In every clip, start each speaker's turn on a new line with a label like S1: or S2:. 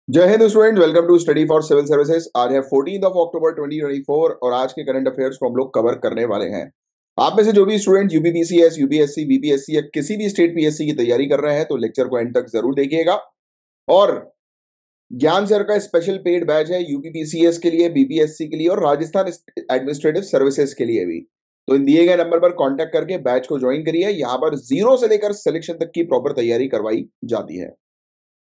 S1: जय हिंद student, welcome to study for civil services. आज है 14 ऑफ अक्टूबर 2024 और आज के करंट अफेयर्स को हम लोग कवर करने वाले हैं। आप में से जो भी स्टूडेंट यूपीपीसीएस, यूपीएससी, बीपीएससी या किसी भी स्टेट पीएससी की तैयारी कर रहे हैं तो लेक्चर को एंड तक जरूर देखिएगा। और ज्ञान सर का स्पेशल पेड बैच है यूपीपीसीएस के लिए, बीपीएससी के लिए और राजस्थान एडमिनिस्ट्रेटिव सर्विसेज के लिए भी। तो इन दिए गए नंबर पर कांटेक्ट करके बैच को ज्वाइन करिए। यहाँ पर जीरो से लेकर सिलेक्शन तक की प्रॉपर तैयारी करवाई जाती है।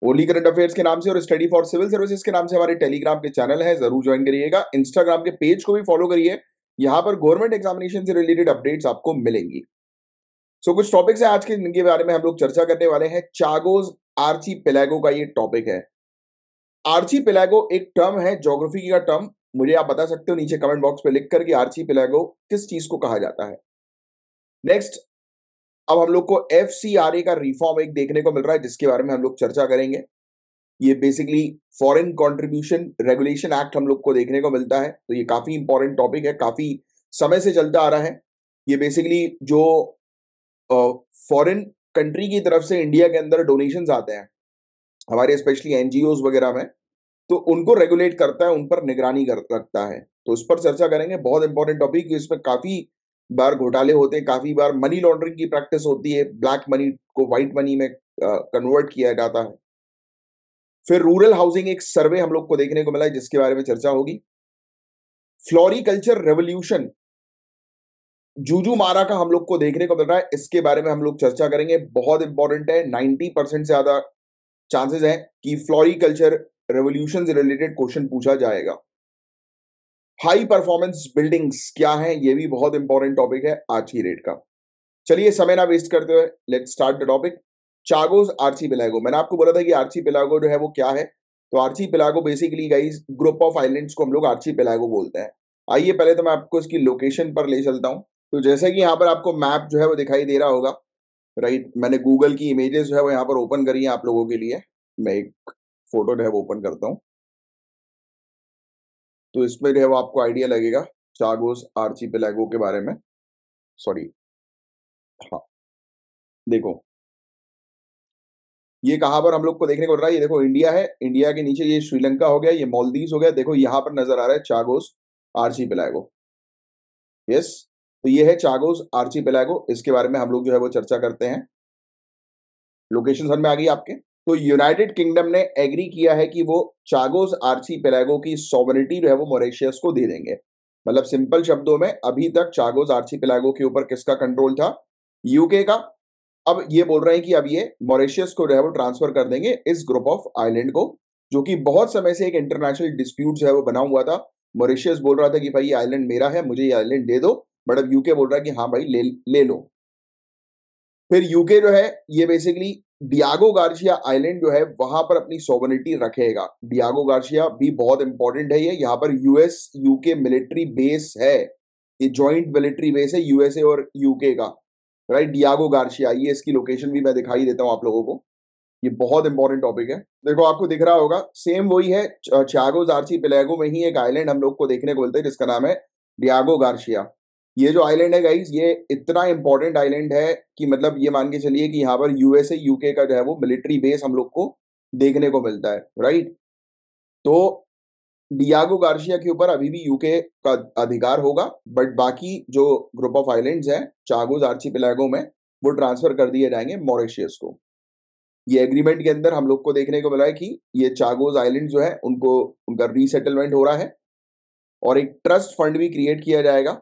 S1: ओनली करंट अफेयर्स के नाम से और स्टडी फॉर सिविल सर्विसेज के नाम से हमारे टेलीग्राम के चैनल है, जरूर ज्वाइन करिएगा। इंस्टाग्राम के पेज को भी फॉलो करिए, यहाँ पर गवर्नमेंट एग्जामिनेशन से रिलेटेड अपडेट्स आपको मिलेंगी। कुछ टॉपिक्स है आज के, इनके बारे में हम लोग चर्चा करने वाले हैं। चागोस आर्चीपेलागो का ये टॉपिक है। आर्चीपेलागो एक टर्म है, ज्योग्राफी का टर्म। मुझे आप बता सकते हो नीचे कमेंट बॉक्स पे लिखकर कि आर्चीपेलागो किस चीज को कहा जाता है। नेक्स्ट, अब हम लोग को एफसीआरए का रिफॉर्म एक देखने को मिल रहा है, जिसके बारे में हम लोग चर्चा करेंगे। ये basically foreign contribution regulation act हम लोग को देखने को मिलता है। तो ये काफी इंपॉर्टेंट टॉपिक है, काफी समय से चलता आ रहा है। ये बेसिकली जो फॉरेन कंट्री की तरफ से इंडिया के अंदर डोनेशंस आते हैं हमारे, स्पेशली एनजीओज वगैरह में, तो उनको रेगुलेट करता है, उन पर निगरानी रखता है। तो उस पर चर्चा करेंगे। बहुत इंपॉर्टेंट टॉपिक, इसमें काफी बार घोटाले होते हैं, काफी बार मनी लॉन्ड्रिंग की प्रैक्टिस होती है, ब्लैक मनी को व्हाइट मनी में कन्वर्ट किया जाता है। फिर रूरल हाउसिंग एक सर्वे हम लोग को देखने को मिला है, जिसके बारे में चर्चा होगी। फ्लोरिकल्चर रेवोल्यूशन जूजू मारा का हम लोग को देखने को मिल रहा है, इसके बारे में हम लोग चर्चा करेंगे। बहुत इंपॉर्टेंट है, 90% से ज्यादा चांसेस है कि फ्लोरिकल्चर रेवोल्यूशन से रिलेटेड क्वेश्चन पूछा जाएगा। हाई परफॉर्मेंस बिल्डिंग्स क्या है, ये भी बहुत इंपॉर्टेंट टॉपिक है आज की डेट का। चलिए समय ना वेस्ट करते हुए let's start the topic. Chagos archipelago, मैंने आपको बोला था कि आर्चीपेलागो जो है वो क्या है। तो archipelago basically guys group of islands को हम लोग आर्चीपेलागो बोलते हैं। आइए पहले तो मैं आपको इसकी लोकेशन पर ले चलता हूँ। तो जैसे कि यहाँ पर आपको मैप जो है वो दिखाई दे रहा होगा, राइट। मैंने गूगल की इमेजेस जो है वो यहाँ पर ओपन करी है आप लोगों के लिए। मैं एक फोटो जो है वो ओपन करता हूँ, तो इसमें जो है वो आपको आइडिया लगेगा चागोस आर्चीपेलागो के बारे में। सॉरी, हाँ, देखो ये कहां पर हम लोग को देखने को मिल रहा है। ये देखो इंडिया है, इंडिया के नीचे ये श्रीलंका हो गया, ये मालदीव्स हो गया। देखो यहां पर नजर आ रहा है चागोस आर्चीपेलागो। यस, तो ये है चागोस आर्चीपेलागो। इसके बारे में हम लोग जो है वो चर्चा करते हैं। लोकेशन समझ में आ गई आपके। तो यूनाइटेड किंगडम ने एग्री किया है कि वो चागोस आर्चीपेलागो की सॉवरेनिटी जो है वो मॉरिशस को दे देंगे। मतलब सिंपल शब्दों में, अभी तक चागोस आर्चीपेलागो के ऊपर किसका कंट्रोल था? यूके का। अब ये बोल रहे हैं कि अब ये मॉरिशस को जो है वो ट्रांसफर कर देंगे, इस ग्रुप ऑफ आइलैंड को, जो कि बहुत समय से एक इंटरनेशनल डिस्प्यूट जो है वो बना हुआ था। मॉरिशस बोल रहा था कि भाई ये आइलैंड मेरा है, मुझे ये आइलैंड दे दो, बट अब यूके बोल रहा है कि हाँ भाई ले लो। फिर यूके जो है ये बेसिकली डियागो गार्सिया आइलैंड जो है वहां पर अपनी सॉवरेनिटी रखेगा। डियागो गार्सिया भी बहुत इंपॉर्टेंट है। ये यहाँ पर यूएस यूके मिलिट्री बेस है, ये जॉइंट मिलिट्री बेस है यूएसए और यूके का, राइट। डियागो गार्सिया, ये इसकी लोकेशन भी मैं दिखाई देता हूँ आप लोगों को। ये बहुत इंपॉर्टेंट टॉपिक है। देखो आपको दिख रहा होगा, सेम वही है। चागोस आर्चीपेलागो में ही एक आइलैंड हम लोग को देखने को मिलता है, जिसका नाम है डियागो गार्सिया। ये जो आइलैंड है गाइस, ये इतना इंपॉर्टेंट आइलैंड है कि मतलब ये मान के चलिए कि यहाँ पर यूएसए यूके का जो है वो मिलिट्री बेस हम लोग को देखने को मिलता है, राइट। तो डियागो गार्सिया के ऊपर अभी भी यूके का अधिकार होगा, बट बाकी जो ग्रुप ऑफ आइलैंड्स हैं चागोस आर्चीपेलागो में, वो ट्रांसफर कर दिए जाएंगे मॉरिशस को। ये एग्रीमेंट के अंदर हम लोग को देखने को मिला है कि ये चागोस आइलैंड जो है उनको, उनका रीसेटलमेंट हो रहा है और एक ट्रस्ट फंड भी क्रिएट किया जाएगा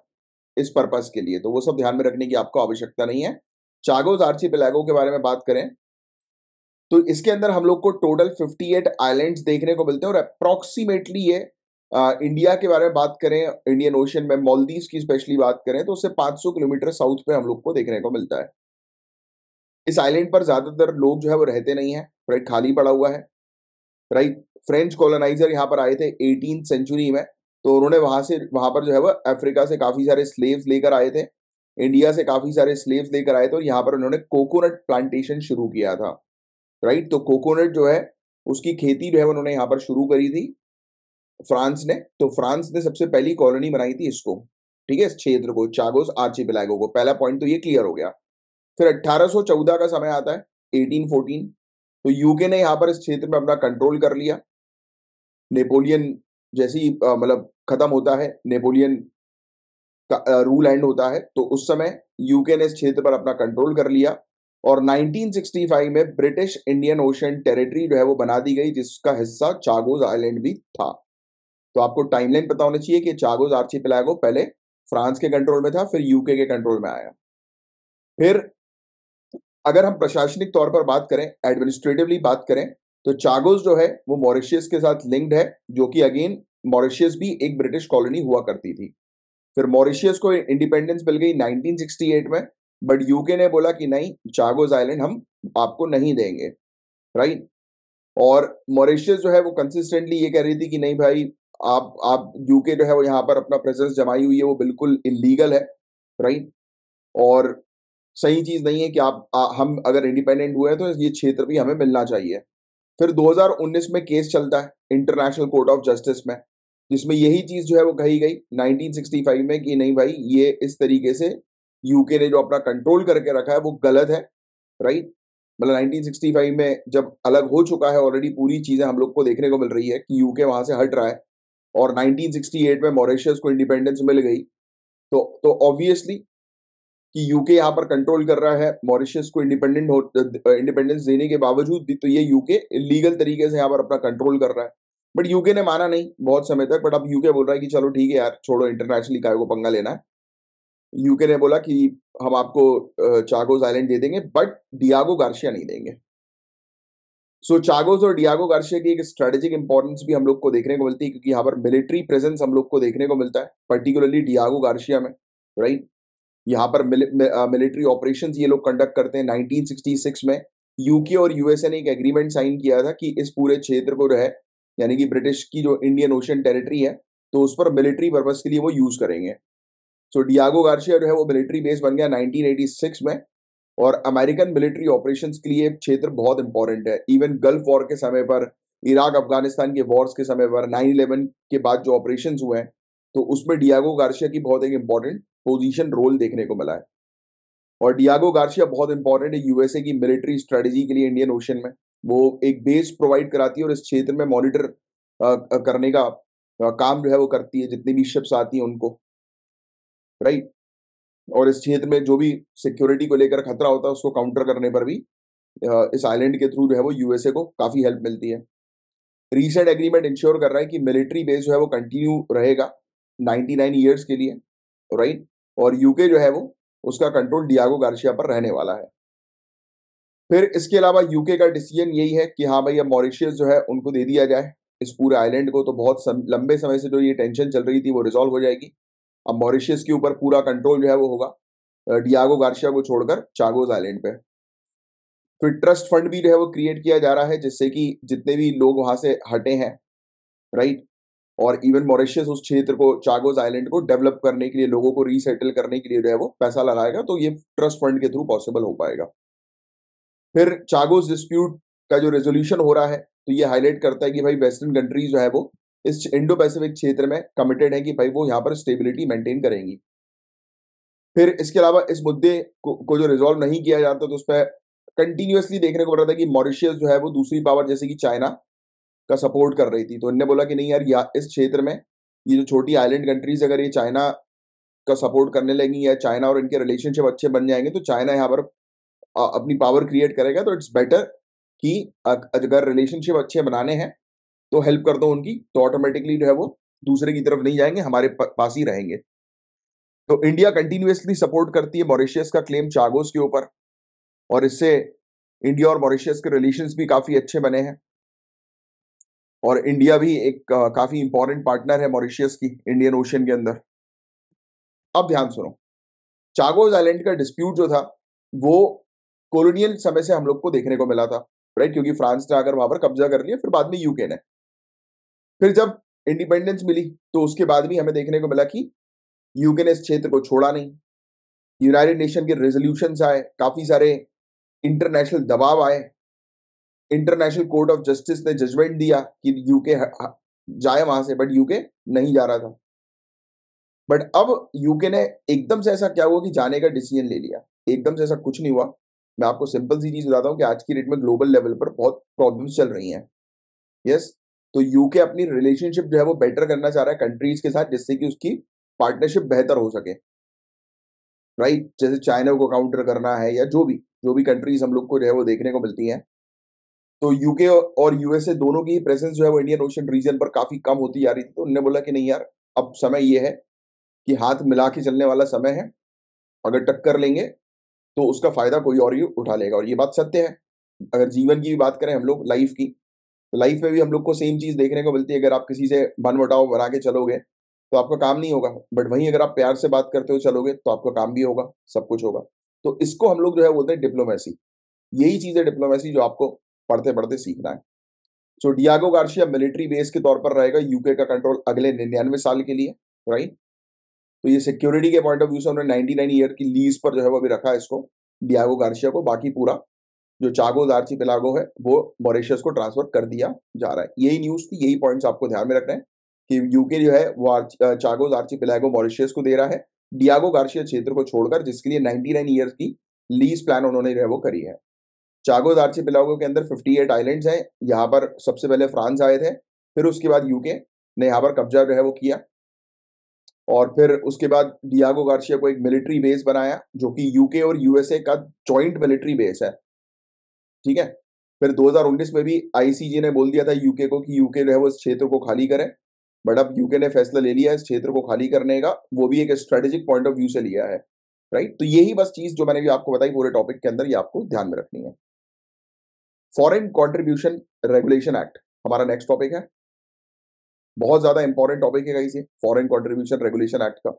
S1: इस पर्पस के लिए। तो वो सब ध्यान में रखने की आपको आवश्यकता नहीं है। चागोस आर्चीपेलागो के बारे में बात करें तो इसके अंदर हम लोग को टोटल 58 आइलैंड्स देखने को मिलते हैं और अप्रोक्सीमेटली ये इंडिया के बारे में बात करें, इंडियन ओशन में मालदीव्स की स्पेशली बात करें तो उससे 500 किलोमीटर साउथ पे हम लोग को देखने को मिलता है। इस आइलैंड पर ज्यादातर लोग जो है वो रहते नहीं है, राइट, खाली पड़ा हुआ है, राइट। फ्रेंच कॉलोनाइजर यहाँ पर आए थे 18th सेंचुरी में, तो उन्होंने वहां पर जो है वो अफ्रीका से काफी सारे स्लेव्स लेकर आए थे, इंडिया से काफी सारे स्लेव्स लेकर आए थे और यहाँ पर उन्होंने कोकोनट प्लांटेशन शुरू किया था, राइट। तो कोकोनट जो है उसकी खेती जो है उन्होंने यहाँ पर शुरू करी थी फ्रांस ने। तो फ्रांस ने सबसे पहली कॉलोनी बनाई थी इसको, ठीक है, इस क्षेत्र को, चागोस आर्चीपेलागो को। पहला पॉइंट तो ये क्लियर हो गया। फिर 1814 का समय आता है, 1814। तो यूके ने यहाँ पर इस क्षेत्र में अपना कंट्रोल कर लिया नेपोलियन जैसे ही मतलब खत्म होता है, नेपोलियन का रूल एंड होता है, तो उस समय यूके ने इस क्षेत्र पर अपना कंट्रोल कर लिया और 1965 में ब्रिटिश इंडियन ओशन टेरिटरी जो है वो बना दी गई, जिसका हिस्सा चागोस आइलैंड भी था। तो आपको टाइमलाइन पता होना चाहिए कि चागोस आर्चिपेलागो पहले फ्रांस के कंट्रोल में था, फिर यूके के कंट्रोल में आया। फिर अगर हम प्रशासनिक तौर पर बात करें, एडमिनिस्ट्रेटिवली बात करें, तो चागोस जो है वो मॉरिशस के साथ लिंक्ड है, जो कि अगेन मॉरिशस भी एक ब्रिटिश कॉलोनी हुआ करती थी। फिर मॉरिशस को इंडिपेंडेंस मिल गई 1968 में, बट यूके ने बोला कि नहीं, चागोस आइलैंड हम आपको नहीं देंगे, राइट। और मॉरिशस जो है वो कंसिस्टेंटली ये कह रही थी कि नहीं भाई, आप यूके जो है वो यहाँ पर अपना प्रेजेंस जमाई हुई है, वो बिल्कुल इलीगल है, राइट। और सही चीज नहीं है कि हम अगर इंडिपेंडेंट हुए हैं तो ये क्षेत्र भी हमें मिलना चाहिए। फिर 2019 में केस चलता है इंटरनेशनल कोर्ट ऑफ जस्टिस में, जिसमें यही चीज जो है वो कही गई 1965 में कि नहीं भाई, ये इस तरीके से यूके ने जो अपना कंट्रोल करके रखा है वो गलत है, राइट। मतलब 1965 में जब अलग हो चुका है ऑलरेडी, पूरी चीजें हम लोग को देखने को मिल रही है कि यूके वहां से हट रहा है, और 1968 में मॉरिशस को इंडिपेंडेंस मिल गई, तो ऑब्वियसली कि यूके यहाँ पर कंट्रोल कर रहा है मॉरिशस को इंडिपेंडेंस देने के बावजूद भी, तो ये यूके लीगल तरीके से यहाँ पर अपना कंट्रोल कर रहा है। बट यूके ने माना नहीं बहुत समय तक, बट अब यूके बोल रहा है कि चलो ठीक है यार, छोड़ो, इंटरनेशनली काय को पंगा लेना है। यूके ने बोला कि हम आपको चागोस आइलैंड दे देंगे, बट डियागो गार्शिया नहीं देंगे। सो चागोस और डियागो गार्शिया की एक स्ट्रेटेजिक इंपॉर्टेंस भी हम लोग को देखने को मिलती है, क्योंकि यहाँ पर मिलिट्री प्रेजेंस हम लोग को देखने को मिलता है, पर्टिकुलरली डियागो गार्शिया में, राइट। यहाँ पर मिलिट्री ऑपरेशंस ये लोग कंडक्ट करते हैं। 1966 में यूके और यूएसए ने एक एग्रीमेंट साइन किया था कि इस पूरे क्षेत्र को जो है, यानी कि ब्रिटिश की जो इंडियन ओशन टेरिटरी है, तो उस पर मिलिट्री पर्पस के लिए वो यूज करेंगे। सो डियागो गार्शिया जो है वो मिलिट्री बेस बन गया 1986 में, और अमेरिकन मिलिट्री ऑपरेशंस के लिए क्षेत्र बहुत इंपॉर्टेंट है। इवन गल्फ वॉर के समय पर, इराक अफगानिस्तान के वॉर्स के समय पर, 9/11 के बाद जो ऑपरेशंस हुए हैं, तो उसमें डियागो गार्शिया की बहुत एक इंपॉर्टेंट पोजीशन रोल देखने को मिला है। और डियागो गार्शिया बहुत इंपॉर्टेंट है यूएसए की मिलिट्री स्ट्रेटजी के लिए इंडियन ओशन में। वो एक बेस प्रोवाइड कराती है और इस क्षेत्र में मॉनिटर करने का काम जो है वो करती है, जितनी भी शिप्स आती हैं उनको, राइट। और इस क्षेत्र में जो भी सिक्योरिटी को लेकर खतरा होता है उसको काउंटर करने पर भी इस आइलैंड के थ्रू जो है वो यूएसए को काफी हेल्प मिलती है। रीसेंट एग्रीमेंट इंश्योर कर रहा है कि मिलिट्री बेस जो है वो कंटिन्यू रहेगा 99 ईयर्स के लिए, राइट। और यूके जो है वो उसका कंट्रोल डियागो गार्शिया पर रहने वाला है। फिर इसके अलावा यूके का डिसीजन यही है कि हाँ भाई, अब मॉरिशियस जो है उनको दे दिया जाए इस पूरे आइलैंड को, तो बहुत लंबे समय से जो ये टेंशन चल रही थी वो रिजॉल्व हो जाएगी। अब मॉरिशियस के ऊपर पूरा कंट्रोल जो है वो होगा डियागो गार्शिया को छोड़कर चागोस आइलैंड पे। फिर ट्रस्ट फंड भी जो है वो क्रिएट किया जा रहा है, जिससे कि जितने भी लोग वहां से हटे हैं, राइट, और इवन मॉरिशस उस क्षेत्र को, चागोस आइलैंड को डेवलप करने के लिए, लोगों को रीसेटल करने के लिए जो है वो पैसा लगाएगा, तो ये ट्रस्ट फंड के थ्रू पॉसिबल हो पाएगा। फिर चागोस डिस्प्यूट का जो रेजोल्यूशन हो रहा है, तो ये हाईलाइट करता है कि भाई वेस्टर्न कंट्रीज जो है वो इस इंडो पैसिफिक क्षेत्र में कमिटेड है कि भाई वो यहाँ पर स्टेबिलिटी मेंटेन करेंगी। फिर इसके अलावा इस मुद्दे को जो रिजॉल्व नहीं किया जाता, तो उस पर कंटिन्यूअसली देखने को मिल रहा था कि मॉरिशियस जो है वो दूसरी पावर जैसे कि चाइना का सपोर्ट कर रही थी। तो इनने बोला कि नहीं यार, इस क्षेत्र में ये जो छोटी आइलैंड कंट्रीज, अगर ये चाइना का सपोर्ट करने लगी या चाइना और इनके रिलेशनशिप अच्छे बन जाएंगे, तो चाइना यहाँ पर अपनी पावर क्रिएट करेगा। तो इट्स बेटर कि अगर रिलेशनशिप अच्छे बनाने हैं तो हेल्प कर दो उनकी, तो ऑटोमेटिकली जो है वो दूसरे की तरफ नहीं जाएंगे, हमारे पास ही रहेंगे। तो इंडिया कंटिन्यूअसली सपोर्ट करती है मॉरिशियस का क्लेम चागोस के ऊपर, और इससे इंडिया और मॉरिशियस के रिलेशंस भी काफी अच्छे बने हैं। और इंडिया भी एक काफी इंपॉर्टेंट पार्टनर है मॉरिशियस की इंडियन ओशन के अंदर। अब ध्यान सुनो, चागोस आइलैंड का डिस्प्यूट जो था वो कॉलोनियल समय से हम लोग को देखने को मिला था, राइट, क्योंकि फ्रांस ने आकर वहां पर कब्जा कर लिया, फिर बाद में यूके ने। फिर जब इंडिपेंडेंस मिली तो उसके बाद भी हमें देखने को मिला कि यूके ने इस क्षेत्र को छोड़ा नहीं। यूनाइटेड नेशन के रेजोल्यूशन आए, काफी सारे इंटरनेशनल दबाव आए, इंटरनेशनल कोर्ट ऑफ जस्टिस ने जजमेंट दिया कि यूके जाए वहां से, बट यूके नहीं जा रहा था। बट अब यूके ने एकदम से ऐसा क्या हुआ कि जाने का डिसीजन ले लिया? एकदम से ऐसा कुछ नहीं हुआ। मैं आपको सिंपल सी चीज बताता हूँ कि आज की डेट में ग्लोबल लेवल पर बहुत प्रॉब्लम्स चल रही हैं। यस। तो यूके अपनी रिलेशनशिप जो है वो बेटर करना चाह रहा है कंट्रीज के साथ, जिससे कि उसकी पार्टनरशिप बेहतर हो सके, राइट। जैसे चाइना को काउंटर करना है या जो भी कंट्रीज हम लोग को जो है वो देखने को मिलती हैं। तो यूके और यूएसए दोनों की प्रेजेंस जो है वो इंडियन ओशन रीजन पर काफी कम होती जा रही थी। तो उन्होंने बोला कि नहीं यार, अब समय ये है कि हाथ मिला के चलने वाला समय है। अगर टक्कर लेंगे तो उसका फायदा कोई और ही उठा लेगा, और ये बात सत्य है। अगर जीवन की भी बात करें हम लोग, लाइफ की, तो लाइफ में भी हम लोग को सेम चीज देखने को मिलती है। अगर आप किसी से मनमुटाव बना के चलोगे तो आपका काम नहीं होगा, बट वहीं अगर आप प्यार से बात करते हो चलोगे तो आपका काम भी होगा, सब कुछ होगा। तो इसको हम लोग जो है बोलते हैं डिप्लोमेसी। यही चीज है डिप्लोमेसी जो आपको पढ़ते पढ़ते सीखना है। सो डियागो गार्सिया मिलिट्री बेस के तौर पर रहेगा यूके का कंट्रोल अगले 99 साल के लिए, राइट। तो ये सिक्योरिटी के पॉइंट ऑफ व्यू से उन्होंने 99 ईयर की लीज पर जो है वो अभी रखा है इसको, डियागो गार्सिया को। बाकी पूरा जो चागोस आर्चिपेलागो है वो मॉरिशस को ट्रांसफर कर दिया जा रहा है। यही न्यूज थी, यही पॉइंट्स आपको ध्यान में रखना है कि यूके जो है वो चागोस आर्चिपेलागो मॉरिशस को दे रहा है डियागो गार्सिया क्षेत्र को छोड़कर, जिसके लिए 99 ईयर्स की लीज प्लान उन्होंने जो है वो करी है। चागोस आर्चिपेलागो के अंदर 58 आइलैंड्स हैं। यहाँ पर सबसे पहले फ्रांस आए थे, फिर उसके बाद यूके ने यहाँ पर कब्जा जो है वो किया, और फिर उसके बाद डियागो गार्सिया को एक मिलिट्री बेस बनाया जो कि यूके और यूएसए का जॉइंट मिलिट्री बेस है, ठीक है। फिर 2019 में भी आईसीजे ने बोल दिया था यूके को कि यूके जो है वो इस क्षेत्र को खाली करे, बट अब यूके ने फैसला ले लिया है इस क्षेत्र को खाली करने का, वो भी एक स्ट्रेटेजिक पॉइंट ऑफ व्यू से लिया है, राइट। तो यही बस चीज जो मैंने भी आपको बताई पूरे टॉपिक के अंदर, ये आपको ध्यान में रखनी है। फॉरेन कंट्रीब्यूशन रेगुलेशन एक्ट हमारा नेक्स्ट टॉपिक है। बहुत ज्यादा इंपॉर्टेंट टॉपिक है गाइस ये, फॉरेन कंट्रीब्यूशन रेगुलेशन एक्ट का।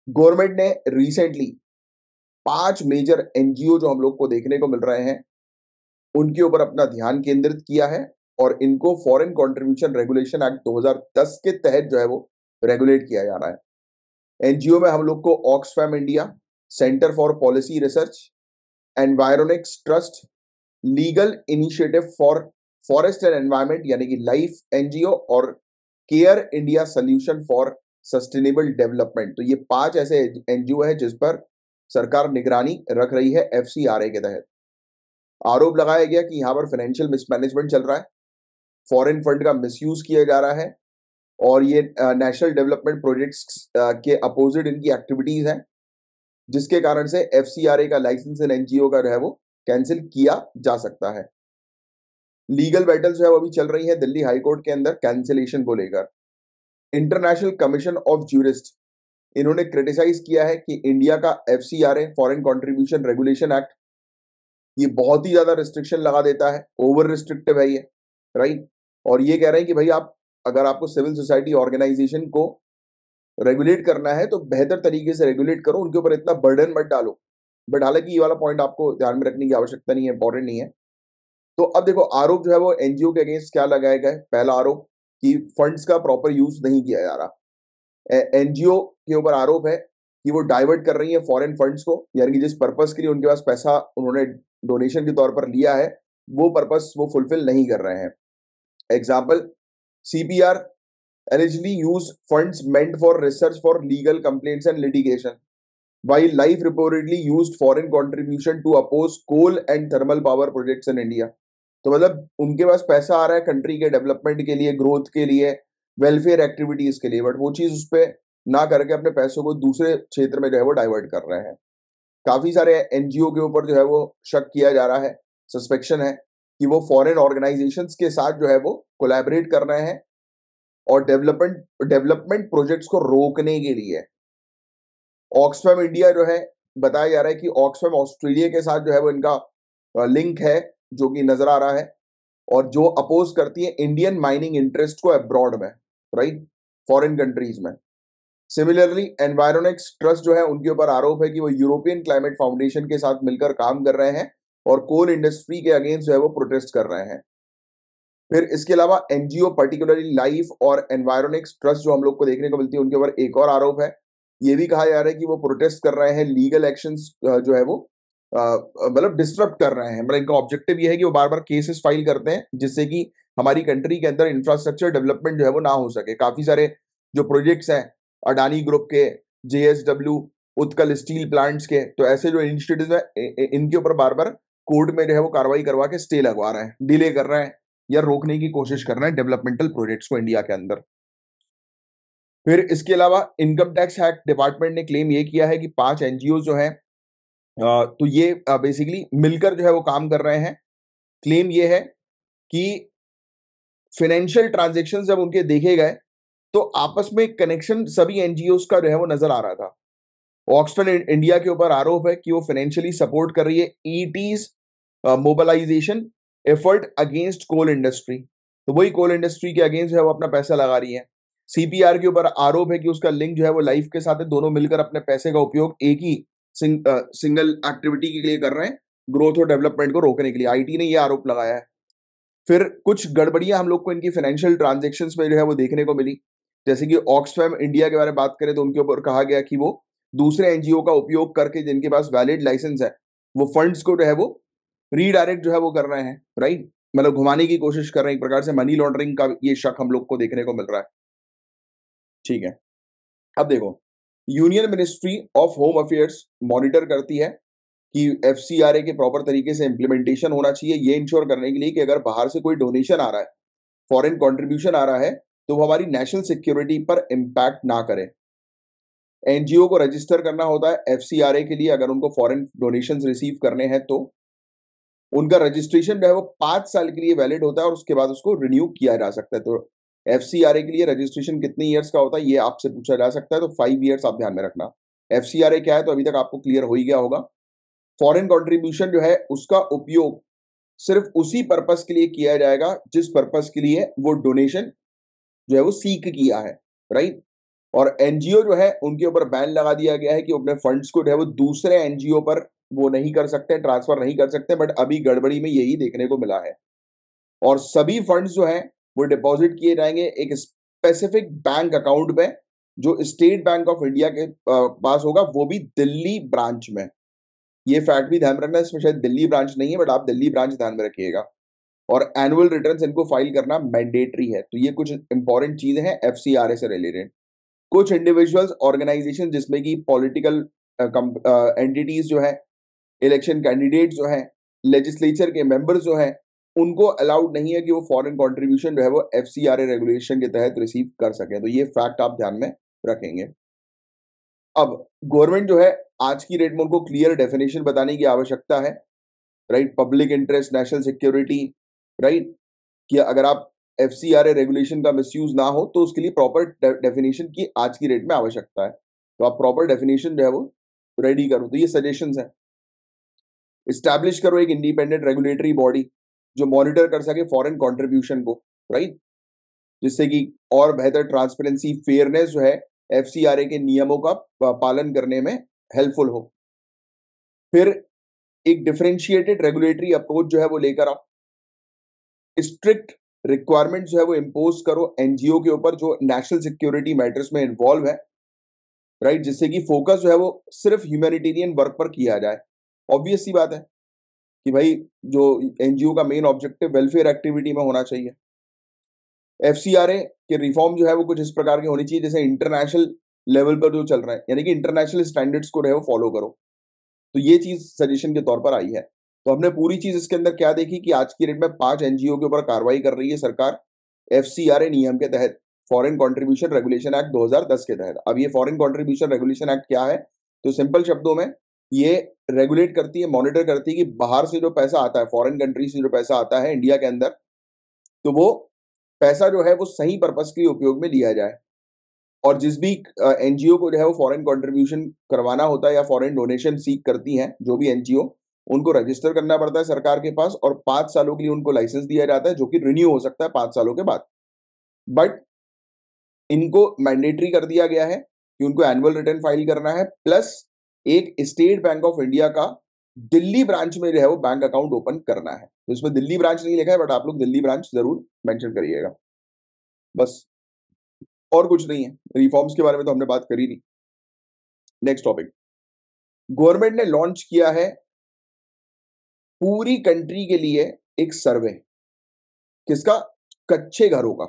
S1: गवर्नमेंट ने रिसेंटली 5 मेजर एनजीओ जो हम लोग को देखने को मिल रहे हैं उनके ऊपर अपना ध्यान केंद्रित किया है, और इनको फॉरेन कंट्रीब्यूशन रेगुलेशन एक्ट 2010 के तहत जो है वो रेगुलेट किया जा रहा है। एनजीओ में हम लोग को Oxfam India, Centre for Policy Research, Environics Trust, Legal Initiative for Forest and Environment यानी कि लाइफ एनजीओ, और Care India Solution for Sustainable Development. तो ये 5 ऐसे एनजीओ है जिस पर सरकार निगरानी रख रही है एफसीआरए के तहत। आरोप लगाया गया कि यहां पर फाइनेंशियल मिसमैनेजमेंट चल रहा है, फॉरेन फंड का मिसयूज किया जा रहा है, और ये नेशनल डेवलपमेंट प्रोजेक्ट्स के अपोजिट इनकी एक्टिविटीज हैं, जिसके कारण से एफसीआरए का लाइसेंस इन एनजीओ का जो है वो कैंसिल किया जा सकता है। लीगल बैटल्स जो है वो अभी चल रही है दिल्ली हाई कोर्ट के अंदर कैंसिलेशन को लेकर। इंटरनेशनल कमीशन ऑफ ज्यूरिस्ट इन्होंने क्रिटिसाइज किया है कि इंडिया का FCRA foreign contribution regulation act ये बहुत ही ज्यादा रिस्ट्रिक्शन लगा देता है, ओवर रिस्ट्रिक्टिव है ये, राइट। और ये कह रहे हैं कि भाई आप अगर आपको सिविल सोसाइटी ऑर्गेनाइजेशन को रेगुलेट करना है तो बेहतर तरीके से रेगुलेट करो, उनके ऊपर इतना बर्डन मत डालो। बट हालांकि ये वाला पॉइंट आपको ध्यान में रखने की आवश्यकता नहीं है, इंपॉर्टेंट नहीं है। तो अब देखो आरोप जो है वो एनजीओ के अगेंस्ट क्या लगाया गया है। पहला आरोप कि फंड्स का प्रॉपर यूज नहीं किया जा रहा। एनजीओ के ऊपर आरोप है कि वो डाइवर्ट कर रही है फॉरेन फंड्स को, यानी कि जिस पर्पस के लिए उनके पास पैसा उन्होंने डोनेशन के तौर पर लिया है वो पर्पस वो फुलफिल नहीं कर रहे हैं। Example, CPR allegedly use funds meant for research for legal complaints and litigation, while Life reportedly used foreign contribution to oppose coal and thermal power projects in India। तो मतलब उनके पास पैसा आ रहा है कंट्री के डेवलपमेंट के लिए, ग्रोथ के लिए, वेलफेयर एक्टिविटीज के लिए, बट वो चीज उस पर ना करके अपने पैसों को दूसरे क्षेत्र में जो है वो डाइवर्ट कर रहे हैं। काफी सारे एनजीओ के ऊपर जो है वो शक किया जा रहा है, सस्पेक्शन है कि वो फॉरेन ऑर्गेनाइजेशंस के साथ जो है वो कोलैबोरेट कर रहे हैं और डेवलपमेंट प्रोजेक्ट्स को रोकने के लिए। ऑक्सफैम इंडिया जो है, बताया जा रहा है कि ऑक्सफैम ऑस्ट्रेलिया के साथ जो है वो इनका लिंक है जो कि नजर आ रहा है, और जो अपोज करती है इंडियन माइनिंग इंटरेस्ट को अब्रॉड में, राइट, फॉरेन कंट्रीज में। सिमिलरली एनवायरोनिक्स ट्रस्ट जो है उनके ऊपर आरोप है कि वो यूरोपियन क्लाइमेट फाउंडेशन के साथ मिलकर काम कर रहे हैं और कोल इंडस्ट्री के अगेंस्ट जो है वो प्रोटेस्ट कर रहे हैं। फिर इसके अलावा एनजीओ पर्टिकुलरली लाइफ और एनवायरोनिक्स ट्रस्ट जो हम लोग को देखने को मिलती है उनके ऊपर एक और आरोप है। ये भी कहा जा रहा है कि वो प्रोटेस्ट कर रहे हैं, लीगल एक्शंस जो है वो मतलब डिस्टर्ब कर रहे हैं। मतलब इनका ऑब्जेक्टिव ये है कि वो बार बार केसेस फाइल करते हैं जिससे कि हमारी कंट्री के अंदर इंफ्रास्ट्रक्चर डेवलपमेंट जो है वो ना हो सके। काफी सारे जो प्रोजेक्ट्स हैं अडानी ग्रुप के, जेएसडब्ल्यू, उत्कल स्टील प्लांट्स के, तो ऐसे जो इनिशिएटिव्स हैं इनके ऊपर बार बार कोर्ट में जो है वो कार्रवाई करवा के स्टे लगवा रहे हैं, डिले कर रहे हैं। या रोकने की कोशिश कर रहे हैं डेवलपमेंटल प्रोजेक्ट्स को इंडिया के अंदर। फिर इसके अलावा इनकम टैक्स एक्ट डिपार्टमेंट ने क्लेम ये किया है कि 5 एनजीओ जो है तो ये बेसिकली मिलकर जो है वो काम कर रहे हैं। क्लेम ये है कि फाइनेंशियल ट्रांजैक्शंस जब उनके देखे गए तो आपस में कनेक्शन सभी एनजीओस का जो है वो नजर आ रहा था। ऑक्सफैम इंडिया के ऊपर आरोप है कि वो फाइनेंशियली सपोर्ट कर रही है its mobilisation effort against coal industry. तो वही कोल इंडस्ट्री के अगेंस्ट है वो अपना पैसा लगा रही है। सीपीआर के ऊपर आरोप है कि उसका लिंक जो है वो लाइफ के साथ है, दोनों मिलकर अपने पैसे का उपयोग एक ही सिंगल एक्टिविटी के लिए कर रहे हैं, ग्रोथ और डेवलपमेंट को रोकने के लिए। आईटी ने ये आरोप लगाया है। फिर कुछ गड़बड़ियां हम लोग को इनकी फाइनेंशियल ट्रांजैक्शंस में जो है वो देखने को मिली। जैसे कि ऑक्सफैम इंडिया के बारे में बात करें तो उनके ऊपर कहा गया कि वो दूसरे एनजीओ का उपयोग करके जिनके पास वैलिड लाइसेंस है वो फंड्स को जो है वो रीडायरेक्ट जो है वो कर रहे हैं, राइट, मतलब घुमाने की कोशिश कर रहे हैं। एक प्रकार से मनी लॉन्ड्रिंग का ये शक हम लोग को देखने को मिल रहा है। ठीक है, अब देखो, union ministry of home affairs monitor करती है कि एफसीआरए के प्रॉपर तरीके से इंप्लीमेंटेशन होना चाहिए, ये इंश्योर करने के लिए कि अगर बाहर से कोई डोनेशन आ रहा है, फॉरेन कंट्रीब्यूशन आ रहा है, तो वो हमारी नेशनल सिक्योरिटी पर इंपैक्ट ना करे। एनजीओ को रजिस्टर करना होता है एफसीआरए के लिए अगर उनको फॉरेन डोनेशंस रिसीव करने हैं तो उनका रजिस्ट्रेशन जो है वो 5 साल के लिए वैलिड होता है और उसके बाद उसको रिन्यू किया जा सकता है। तो एफसीआरए के लिए रजिस्ट्रेशन कितने ईयर्स का होता है ये आपसे पूछा जा सकता है, तो 5 ईयर्स आप ध्यान में रखना। एफसीआरए क्या है तो अभी तक आपको क्लियर हो ही गया होगा। फॉरेन कंट्रीब्यूशन जो है उसका उपयोग सिर्फ उसी पर्पस के लिए किया जाएगा जिस पर्पस के लिए वो डोनेशन जो है वो सीक किया है, राइट। और एनजीओ जो है उनके ऊपर बैन लगा दिया गया है कि अपने फंड्स को जो है वो दूसरे एनजीओ पर वो नहीं कर सकते, ट्रांसफर नहीं कर सकते। बट अभी गड़बड़ी में यही देखने को मिला है और सभी फंड्स जो है वो डिपॉजिट किए जाएंगे एक स्पेसिफिक बैंक अकाउंट में जो स्टेट बैंक ऑफ इंडिया के पास होगा, वो भी दिल्ली ब्रांच में। ये फैक्ट भी ध्यान रखना, इसमें शायद दिल्ली ब्रांच नहीं है बट आप दिल्ली ब्रांच ध्यान में रखिएगा। और एनुअल रिटर्न्स इनको फाइल करना मैंडेटरी है। तो ये कुछ इंपॉर्टेंट चीजें हैं एफसीआरए से रिलेटेड। कुछ इंडिविजुअल्स ऑर्गेनाइजेशन जिसमें कि पॉलिटिकल एंटिटीज जो है, इलेक्शन कैंडिडेट जो है, लेजिस्लेचर के मेंबर्स जो है, उनको अलाउड नहीं है कि वो फॉरेन कंट्रीब्यूशन जो है वो एफसीआरए रेगुलेशन के तहत रिसीव कर सके। तो ये फैक्ट आप ध्यान में रखेंगे। अब गवर्नमेंट जो है आज की डेट में उनको क्लियर डेफिनेशन बताने की आवश्यकता है, right. Public interest, national security, right, कि अगर आप एफसीआरए रेगुलेशन का मिसयूज ना हो तो उसके लिए प्रॉपर डेफिनेशन की आज की डेट में आवश्यकता है। तो आप प्रॉपर डेफिनेशन जो है वो रेडी करो। तो ये सजेशंस हैं। इस्टेब्लिश करो एक इंडिपेंडेंट रेगुलेटरी बॉडी जो मॉनिटर कर सके फॉरेन कंट्रीब्यूशन को, राइट, जिससे कि और बेहतर ट्रांसपेरेंसी, फेयरनेस जो है एफसीआरए के नियमों का पालन करने में हेल्पफुल हो। फिर एक डिफरेंशिएटेड रेगुलेटरी अप्रोच जो है वो लेकर आओ। स्ट्रिक्ट रिक्वायरमेंट जो है वो इम्पोज करो एनजीओ के ऊपर जो नेशनल सिक्योरिटी मैटर्स में इन्वॉल्व है, राइट, जिससे कि फोकस जो है वो सिर्फ ह्यूमैनिटेरियन वर्क पर किया जाए। ऑब्वियस सी बात है कि भाई जो एनजीओ का मेन ऑब्जेक्टिव वेलफेयर एक्टिविटी में होना चाहिए। एफसीआरए के रिफॉर्म जो है वो कुछ इस प्रकार के होनी चाहिए जैसे इंटरनेशनल लेवल पर जो चल रहा है, यानी कि इंटरनेशनल स्टैंडर्ड्स को जो है वो फॉलो करो। तो ये चीज सजेशन के तौर पर आई है। तो हमने पूरी चीज इसके अंदर क्या देखी कि आज की डेट में 5 एनजीओ के ऊपर कार्रवाई कर रही है सरकार एफसीआरए नियम के तहत, फॉरेन कंट्रीब्यूशन रेगुलेशन एक्ट 2010 के तहत। अब ये फॉरेन कंट्रीब्यूशन रेगुलेशन एक्ट क्या है, तो सिंपल शब्दों में ये रेगुलेट करती है, मॉनिटर करती है कि बाहर से जो पैसा आता है, फॉरेन कंट्री से जो पैसा आता है इंडिया के अंदर, तो वो पैसा जो है वो सही पर्पस के लिए उपयोग में लिया जाए। और जिस भी एनजीओ को जो है वो फॉरेन कंट्रीब्यूशन करवाना होता है या फॉरेन डोनेशन सीक करती हैं जो भी एनजीओ, उनको रजिस्टर करना पड़ता है सरकार के पास और 5 सालों के लिए उनको लाइसेंस दिया जाता है जो कि रिन्यू हो सकता है 5 सालों के बाद। बट इनको मैंडेटरी कर दिया गया है कि उनको एनुअल रिटर्न फाइल करना है, प्लस एक स्टेट बैंक ऑफ इंडिया का दिल्ली ब्रांच में जो है वो बैंक अकाउंट ओपन करना है। तो इसमें दिल्ली ब्रांच नहीं लिखा है बट आप लोग दिल्ली ब्रांच जरूर मेंशन करिएगा, बस, और कुछ नहीं है। रिफॉर्म्स के बारे में तो हमने बात करी थी। नेक्स्ट टॉपिक, गवर्नमेंट ने लॉन्च किया है पूरी कंट्री के लिए एक सर्वे। किसका? कच्चे घरों का।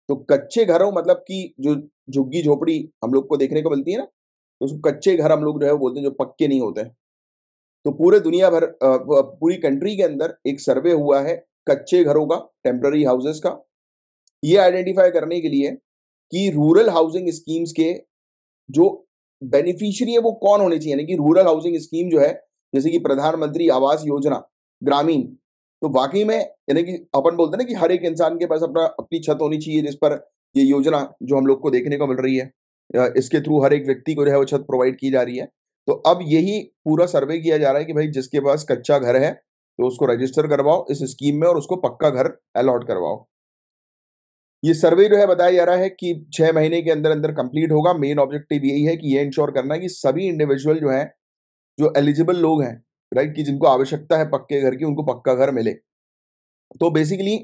S1: तो कच्चे घरों मतलब कि जो झुग्गी झोपड़ी हम लोग को देखने को मिलती है ना, तो उसको कच्चे घर हम लोग जो है वो बोलते हैं जो पक्के नहीं होते हैं। तो पूरे दुनिया भर पूरी कंट्री के अंदर एक सर्वे हुआ है कच्चे घरों का, टेम्पररी हाउसेस का, ये आइडेंटिफाई करने के लिए कि रूरल हाउसिंग स्कीम्स के जो बेनिफिशियरी है वो कौन होने चाहिए, यानी कि रूरल हाउसिंग स्कीम जो है, जैसे कि प्रधानमंत्री आवास योजना ग्रामीण, तो वाकई में यानी कि अपन बोलते हैं ना कि हर एक इंसान के पास अपना अपनी छत होनी चाहिए, जिस पर ये योजना जो हम लोग को देखने को मिल रही है, इसके थ्रू हर एक व्यक्ति को जो है वो छत प्रोवाइड की जा रही है। तो अब यही पूरा सर्वे किया जा रहा है कि भाई जिसके पास कच्चा घर है तो उसको रजिस्टर करवाओ इस स्कीम में और उसको पक्का घर अलॉट करवाओ। ये सर्वे जो है बताया जा रहा है कि 6 महीने के अंदर-अंदर कंप्लीट होगा। मेन ऑब्जेक्टिव यही है कि ये इंश्योर करना है कि सभी इंडिविजुअल जो हैं, जो एलिजिबल लोग हैं, राइट, कि जिनको आवश्यकता है पक्के घर की, उनको पक्का घर मिले। तो बेसिकली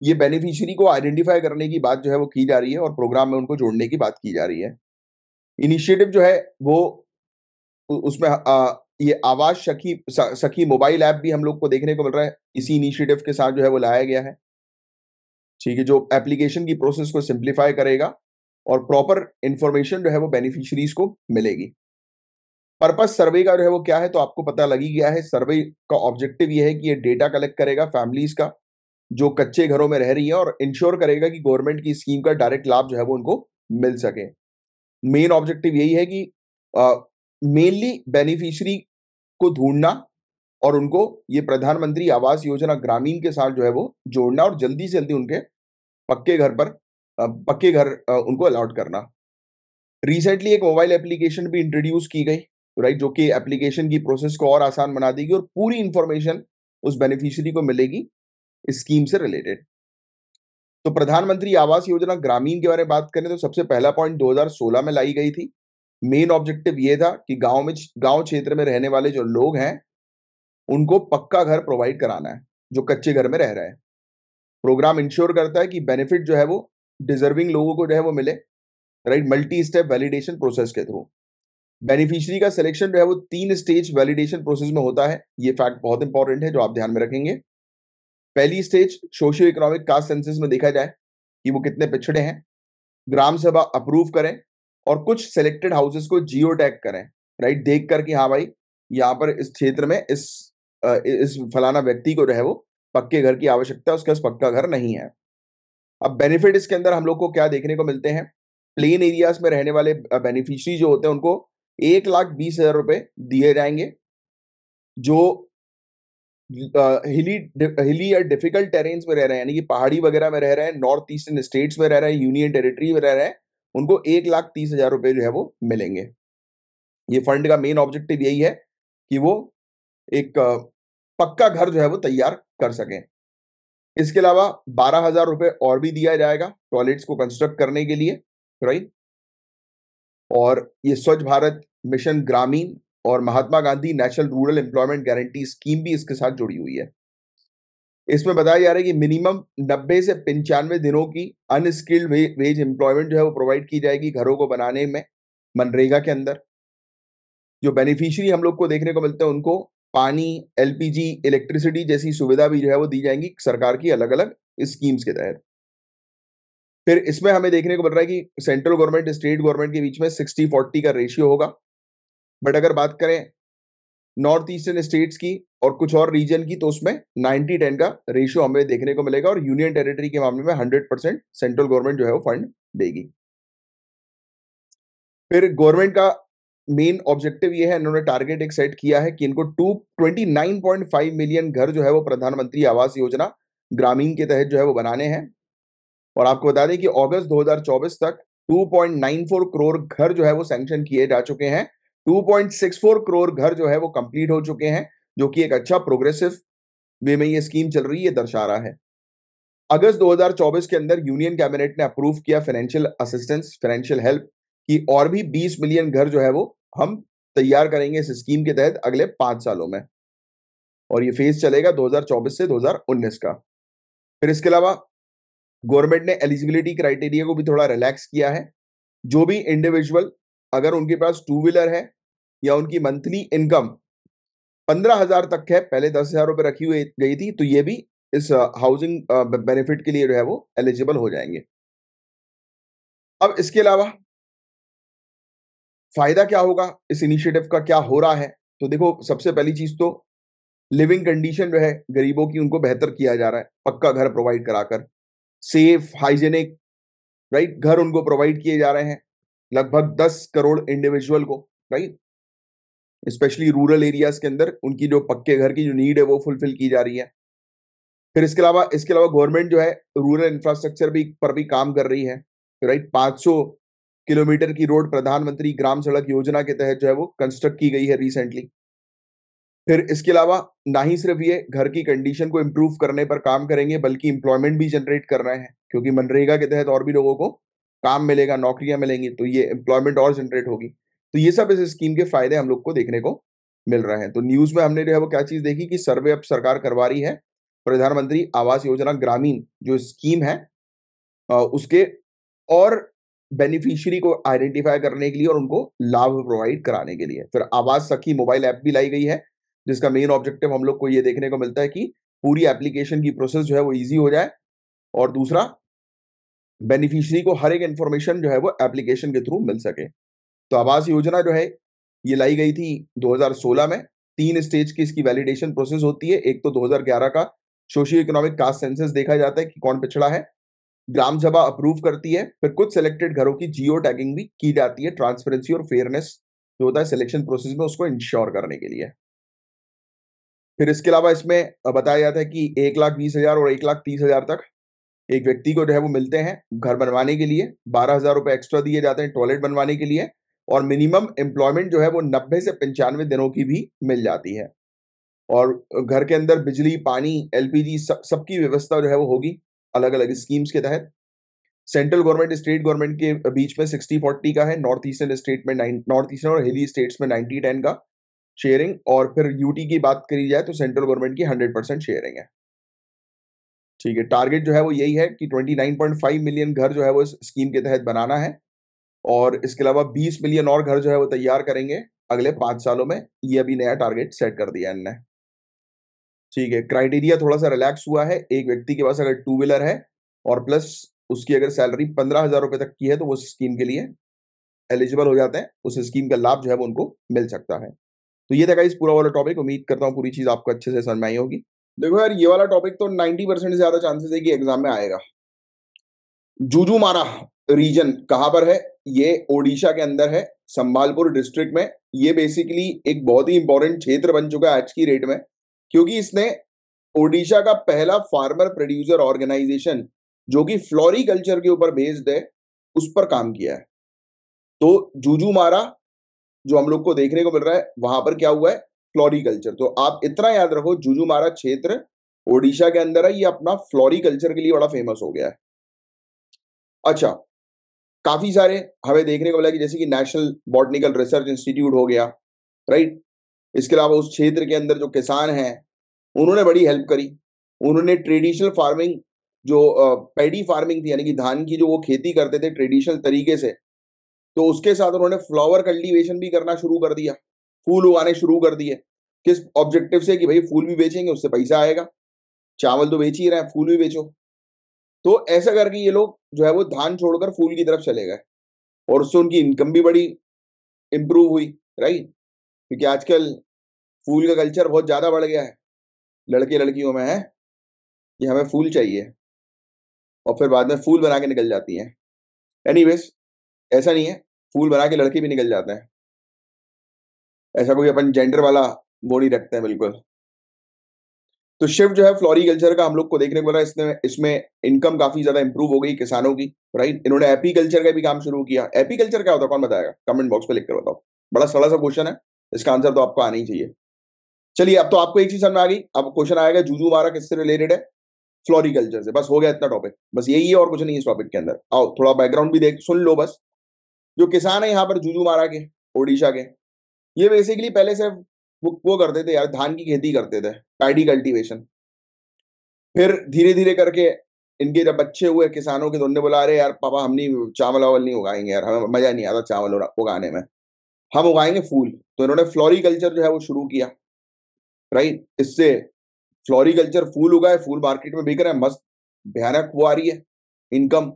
S1: ये बेनिफिशियरी को आइडेंटिफाई करने की बात जो है वो की जा रही है और प्रोग्राम में उनको जोड़ने की बात की जा रही है। इनिशिएटिव जो है वो उसमें ये आवाज़ सखी मोबाइल ऐप भी हम लोग को देखने को मिल रहा है। इसी इनिशिएटिव के साथ जो है वो लाया गया है। ठीक है, जो एप्लीकेशन की प्रोसेस को सिंप्लीफाई करेगा और प्रॉपर इन्फॉर्मेशन जो है वो बेनिफिशियरीज को मिलेगी। पर्पस सर्वे का जो है वो क्या है, तो आपको पता लग ही गया है। सर्वे का ऑब्जेक्टिव ये है कि ये डेटा कलेक्ट करेगा फैमिलीज का, जो कच्चे घरों में रह रही है, और इंश्योर करेगा कि गवर्नमेंट की स्कीम का डायरेक्ट लाभ जो है वो उनको मिल सके। मेन ऑब्जेक्टिव यही है कि मेनली बेनिफिशियरी को ढूंढना और उनको ये प्रधानमंत्री आवास योजना ग्रामीण के साथ जो है वो जोड़ना और जल्दी से जल्दी उनके पक्के घर पर पक्के घर उनको अलॉट करना। रिसेंटली एक मोबाइल एप्लीकेशन भी इंट्रोड्यूस की गई, राइट, जो कि एप्लीकेशन की प्रोसेस को और आसान बना देगी और पूरी इंफॉर्मेशन उस बेनिफिशियरी को मिलेगी इस स्कीम से रिलेटेड। तो प्रधानमंत्री आवास योजना ग्रामीण के बारे में बात करें तो सबसे पहला पॉइंट 2016 में लाई गई थी। मेन ऑब्जेक्टिव ये था कि गांव क्षेत्र में रहने वाले जो लोग हैं, उनको पक्का घर प्रोवाइड कराना है, जो कच्चे घर में रह रहे हैं। प्रोग्राम इंश्योर करता है कि बेनिफिट जो है वो डिजर्विंग लोगों को जो है वो मिले, right, multi step validation process के थ्रू। बेनिफिशियरी का सिलेक्शन जो है वो 3 स्टेज वैलिडेशन प्रोसेस में होता है। ये फैक्ट बहुत इंपॉर्टेंट है जो आप ध्यान में रखेंगे। पहली stage socio economic caste census में देखा जाए कि वो कितने पिछड़े हैं, ग्राम सभा अप्रूव करें और कुछ सिलेक्टेड हाउसेस को जियो टैग करें, राइट, देख कर कि हाँ भाई, यहाँ पर इस क्षेत्र में इस फलाना व्यक्ति को जो है वो पक्के घर की आवश्यकता है, उसके पास पक्का घर नहीं है। अब बेनिफिट इसके अंदर हम लोग को क्या देखने को मिलते हैं, प्लेन एरियाज में रहने वाले बेनिफिशियरी जो होते हैं उनको 1,20,000 रुपए दिए जाएंगे। जो हिली या डिफिकल्ट टेरेन्स में रह रहे हैं, यानी कि पहाड़ी वगैरह में रह रहे हैं, नॉर्थ ईस्टर्न स्टेट्स में रह रहे हैं, यूनियन टेरिटरी में रह रहे हैं, उनको 1,30,000 रुपए जो है वो मिलेंगे। ये फंड का मेन ऑब्जेक्टिव यही है कि वो एक पक्का घर जो है वो तैयार कर सकें। इसके अलावा 12,000 रुपए और भी दिया जाएगा टॉयलेट्स को कंस्ट्रक्ट करने के लिए, राइट। और ये स्वच्छ भारत मिशन ग्रामीण और Mahatma Gandhi National Rural Employment Guarantee Scheme भी इसके साथ जुड़ी हुई है। इसमें बताया जा रहा है कि मिनिमम 90 से 95 दिनों की अनस्किल्ड वेज एम्प्लॉयमेंट जो है वो प्रोवाइड की जाएगी घरों को बनाने में, मनरेगा के अंदर। जो बेनिफिशियरी हम लोग को देखने को मिलते हैं उनको पानी, एलपीजी, इलेक्ट्रिसिटी जैसी सुविधा भी जो है वो दी जाएंगी सरकार की अलग-अलग स्कीम्स के तहत। फिर इसमें हमें देखने को मिल रहा है कि सेंट्रल गवर्नमेंट, स्टेट गवर्नमेंट के बीच में 60-40 का रेशियो होगा। बट अगर बात करें नॉर्थ ईस्टर्न स्टेट्स की और कुछ और रीजन की, तो उसमें 90-10 का रेशियो हमें देखने को मिलेगा और यूनियन टेरिटरी के मामले में 100% सेंट्रल गवर्नमेंट जो है वो फंड देगी। फिर गवर्नमेंट का मेन ऑब्जेक्टिव ये है, इन्होंने टारगेट एक सेट किया है कि इनको 29.5 मिलियन घर जो है वो प्रधानमंत्री आवास योजना ग्रामीण के तहत जो है वो बनाने हैं। और आपको बता दें कि अगस्त 2024 तक 2.94 करोड़ घर जो है वो सैंक्शन किए जा चुके हैं। 2.64 करोड़ घर जो है वो कंप्लीट हो चुके हैं, जो कि एक अच्छा प्रोग्रेसिव वे में ये स्कीम चल रही है दर्शा रहा है। अगस्त 2024 के अंदर यूनियन कैबिनेट ने अप्रूव किया फाइनेंशियल असिस्टेंस, फाइनेंशियल हेल्प की और भी 20 मिलियन घर जो है वो हम तैयार करेंगे इस स्कीम के तहत अगले 5 सालों में। और ये फेज चलेगा 2024 से 2019 का। फिर इसके अलावा गवर्नमेंट ने एलिजिबिलिटी क्राइटेरिया को भी थोड़ा रिलैक्स किया है। जो भी इंडिविजुअल, अगर उनके पास टू व्हीलर है या उनकी मंथली इनकम 15,000 तक है, पहले 10,000 रुपए रखी हुई गई थी, तो ये भी इस हाउसिंग बेनिफिट के लिए जो है वो एलिजिबल हो जाएंगे। अब इसके अलावा फायदा क्या होगा, इस इनिशिएटिव का क्या हो रहा है, तो देखो सबसे पहली चीज तो लिविंग कंडीशन जो है गरीबों की उनको बेहतर किया जा रहा है, पक्का घर प्रोवाइड कराकर, सेफ हाइजेनिक राइट घर उनको प्रोवाइड किए जा रहे हैं, लगभग 10 करोड़ इंडिविजुअल को, राइट, स्पेशली रूरल एरियाज के अंदर उनकी जो पक्के घर की जो नीड है वो फुलफिल की जा रही है। फिर इसके अलावा गवर्नमेंट जो है रूरल इंफ्रास्ट्रक्चर पर भी काम कर रही है, राइट। 500 किलोमीटर की रोड प्रधानमंत्री ग्राम सड़क योजना के तहत जो है वो कंस्ट्रक्ट की गई है रिसेंटली। फिर इसके अलावा ना ही सिर्फ ये घर की कंडीशन को इम्प्रूव करने पर काम करेंगे, बल्कि एम्प्लॉयमेंट भी जनरेट कर रहे हैं, क्योंकि मनरेगा के तहत और भी लोगों को काम मिलेगा, नौकरियां मिलेंगी, तो ये एम्प्लॉयमेंट और जनरेट होगी। तो ये सब इस स्कीम के फायदे हम लोग को देखने को मिल रहे हैं। तो न्यूज में हमने जो है वो क्या चीज देखी कि सर्वे अब सरकार करवा रही है, प्रधानमंत्री आवास योजना ग्रामीण जो स्कीम है उसके और बेनिफिशियरी को आइडेंटिफाई करने के लिए और उनको लाभ प्रोवाइड कराने के लिए। फिर आवास सखी मोबाइल ऐप भी लाई गई है, जिसका मेन ऑब्जेक्टिव हम लोग को ये देखने को मिलता है कि पूरी एप्लीकेशन की प्रोसेस जो है वो इजी हो जाए, और दूसरा बेनिफिशियरी को हर एक इंफॉर्मेशन जो है वो एप्लीकेशन के थ्रू मिल सके। तो आवास योजना जो है ये लाई गई थी 2016 में। 3 स्टेज की इसकी वैलिडेशन प्रोसेस होती है। एक तो 2011 का सोशियो इकोनॉमिक कास्ट सेंसस देखा जाता है कि कौन पिछड़ा है, ग्राम सभा अप्रूव करती है, फिर कुछ सिलेक्टेड घरों की जियो टैगिंग भी की जाती है, ट्रांसपेरेंसी और फेयरनेस जो होता है सिलेक्शन प्रोसेस में उसको इंश्योर करने के लिए। फिर इसके अलावा इसमें बताया जाता है कि 1,20,000 और 1,30,000 तक एक व्यक्ति को जो है वो मिलते हैं घर बनवाने के लिए। 12,000 रुपए एक्स्ट्रा दिए जाते हैं टॉयलेट बनवाने के लिए, और मिनिमम एम्प्लॉयमेंट जो है वो 90 से 95 दिनों की भी मिल जाती है। और घर के अंदर बिजली, पानी, एलपीजी सबकी व्यवस्था जो है वो होगी अलग अलग स्कीम्स के तहत। सेंट्रल गवर्नमेंट स्टेट गवर्नमेंट के बीच में 60-40 का है, नॉर्थ ईस्टर्न स्टेट में नॉर्थ ईस्टर्न और हिली स्टेट्स में 90-10 का शेयरिंग, और फिर यूटी की बात करी जाए तो सेंट्रल गवर्नमेंट की 100% शेयरिंग है। ठीक है, टारगेट जो है वो यही है कि 29.5 मिलियन घर जो है वो इस स्कीम के तहत बनाना है, और इसके अलावा 20 मिलियन और घर जो है वो तैयार करेंगे अगले 5 सालों में। ये अभी नया टारगेट सेट कर दिया इनने। ठीक है, क्राइटेरिया थोड़ा सा रिलैक्स हुआ है। एक व्यक्ति के पास अगर टू व्हीलर है और प्लस उसकी अगर सैलरी 15,000 रुपए तक की है तो वो स्कीम के लिए एलिजिबल हो जाते हैं, उस स्कीम का लाभ जो है वो उनको मिल सकता है। तो ये था गाइस पूरा वाला टॉपिक। उम्मीद करता हूँ पूरी चीज आपको अच्छे से समझ में आई होगी। देखो यार, ये वाला टॉपिक तो 90% से ज्यादा चांसेस है कि एग्जाम में आएगा। जुजुमारा रीजन कहां पर है? ये ओडिशा के अंदर है, संभालपुर डिस्ट्रिक्ट में। ये बेसिकली एक बहुत ही इंपॉर्टेंट क्षेत्र बन चुका है आज की डेट में, क्योंकि इसने ओडिशा का पहला फार्मर प्रोड्यूसर ऑर्गेनाइजेशन जो कि फ्लोरिकल्चर के ऊपर बेस्ड है उस पर काम किया है। तो जुजुमारा जो हम लोग को देखने को मिल रहा है वहां पर क्या हुआ है? फ्लोरिकल्चर। तो आप इतना याद रखो, जुजुमारा क्षेत्र ओडिशा के अंदर है, ये अपना फ्लोरिकल्चर के लिए बड़ा फेमस हो गया है। अच्छा, काफी सारे हमें देखने को मिला कि जैसे कि नेशनल बॉटनिकल रिसर्च इंस्टीट्यूट हो गया, राइट। इसके अलावा उस क्षेत्र के अंदर जो किसान हैं उन्होंने बड़ी हेल्प करी। उन्होंने ट्रेडिशनल फार्मिंग जो पैडी फार्मिंग थी, यानी कि धान की जो वो खेती करते थे ट्रेडिशनल तरीके से, तो उसके साथ उन्होंने फ्लावर कल्टीवेशन भी करना शुरू कर दिया, फूल उगाने शुरू कर दिए। किस ऑब्जेक्टिव से? कि भाई फूल भी बेचेंगे, उससे पैसा आएगा, चावल तो बेच ही रहे हैं, फूल भी बेचो। तो ऐसा करके ये लोग जो है वो धान छोड़कर फूल की तरफ चले गए, और उससे उनकी इनकम भी बड़ी इंप्रूव हुई, राइट। क्योंकि आजकल फूल का कल्चर बहुत ज्यादा बढ़ गया है लड़के लड़कियों में, है कि हमें फूल चाहिए, और फिर बाद में फूल बना के निकल जाती हैं। एनीवेज, ऐसा नहीं है, फूल बना के लड़के भी निकल जाते हैं। ऐसा कोई अपन जेंडर वाला वो नहीं रखते हैं बिल्कुल। तो शिफ्ट जो है फ्लोरिकल्चर का हम लोग को देखने को मिला, इसमें इनकम काफी ज्यादा इंप्रूव हो गई किसानों की, राइट। इन्होंने एपीकल्चर का भी काम शुरू किया। एपीकल्चर क्या होता है, कौन बताएगा? कमेंट बॉक्स पे लिख कर बताओ। बड़ा सड़ा सा क्वेश्चन है, इसका आंसर तो आपको आना ही चाहिए। चलिए, अब तो आपको एक चीज समझ में आ गई। अब क्वेश्चन आएगा जूजू मारा किससे रिलेटेड है? फ्लोरिकल्चर से। बस हो गया इतना टॉपिक, बस यही है और कुछ नहीं है इस टॉपिक के अंदर। आओ थोड़ा बैकग्राउंड भी देख सुन लो बस। जो किसान है यहाँ पर जूजू मारा के, ओडिशा के, ये बेसिकली पहले से वो करते थे यार, धान की खेती करते थे, पैडी कल्टीवेशन। फिर धीरे धीरे करके इनके जब बच्चे हुए किसानों के, तो उन्होंने बोला अरे यार पापा, हम नहीं चावल वावल नहीं उगाएंगे यार, हमें मजा नहीं आता चावल उगाने में, हम उगाएंगे फूल। तो इन्होंने फ्लोरिकल्चर जो है वो शुरू किया, राइट। इससे फ्लोरिकल्चर फूल उगाए, फूल मार्केट में बिक रहे हैं, मस्त भयानक वो आ रही है इनकम।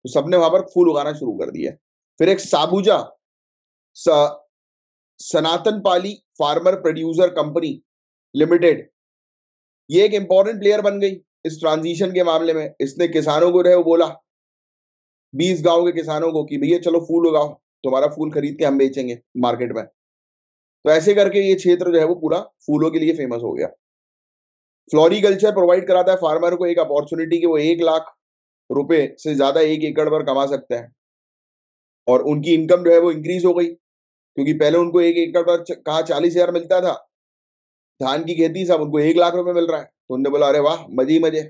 S1: तो सबने वहां पर फूल उगाना शुरू कर दिया। फिर एक साबुजा सनातन पाली फार्मर प्रोड्यूसर कंपनी लिमिटेड, ये एक इंपॉर्टेंट प्लेयर बन गई इस ट्रांजिशन के मामले में। इसने किसानों को वो बोला 20 गांव के किसानों को कि भैया चलो फूल उगाओ, तुम्हारा फूल खरीद के हम बेचेंगे मार्केट में। तो ऐसे करके ये क्षेत्र जो है वो पूरा फूलों के लिए फेमस हो गया। फ्लोरिकल्चर प्रोवाइड कराता है फार्मर को एक अपॉर्चुनिटी कि वो 1 लाख रुपए से ज्यादा 1 एकड़ पर कमा सकते हैं, और उनकी इनकम जो है वो इंक्रीज हो गई, क्योंकि पहले उनको 1 एकड़ पर कहा 40,000 मिलता था धान की खेती, सब उनको 1 लाख रुपए मिल रहा है। तो उन्होंने बोला अरे वाह, मजे ही मजे।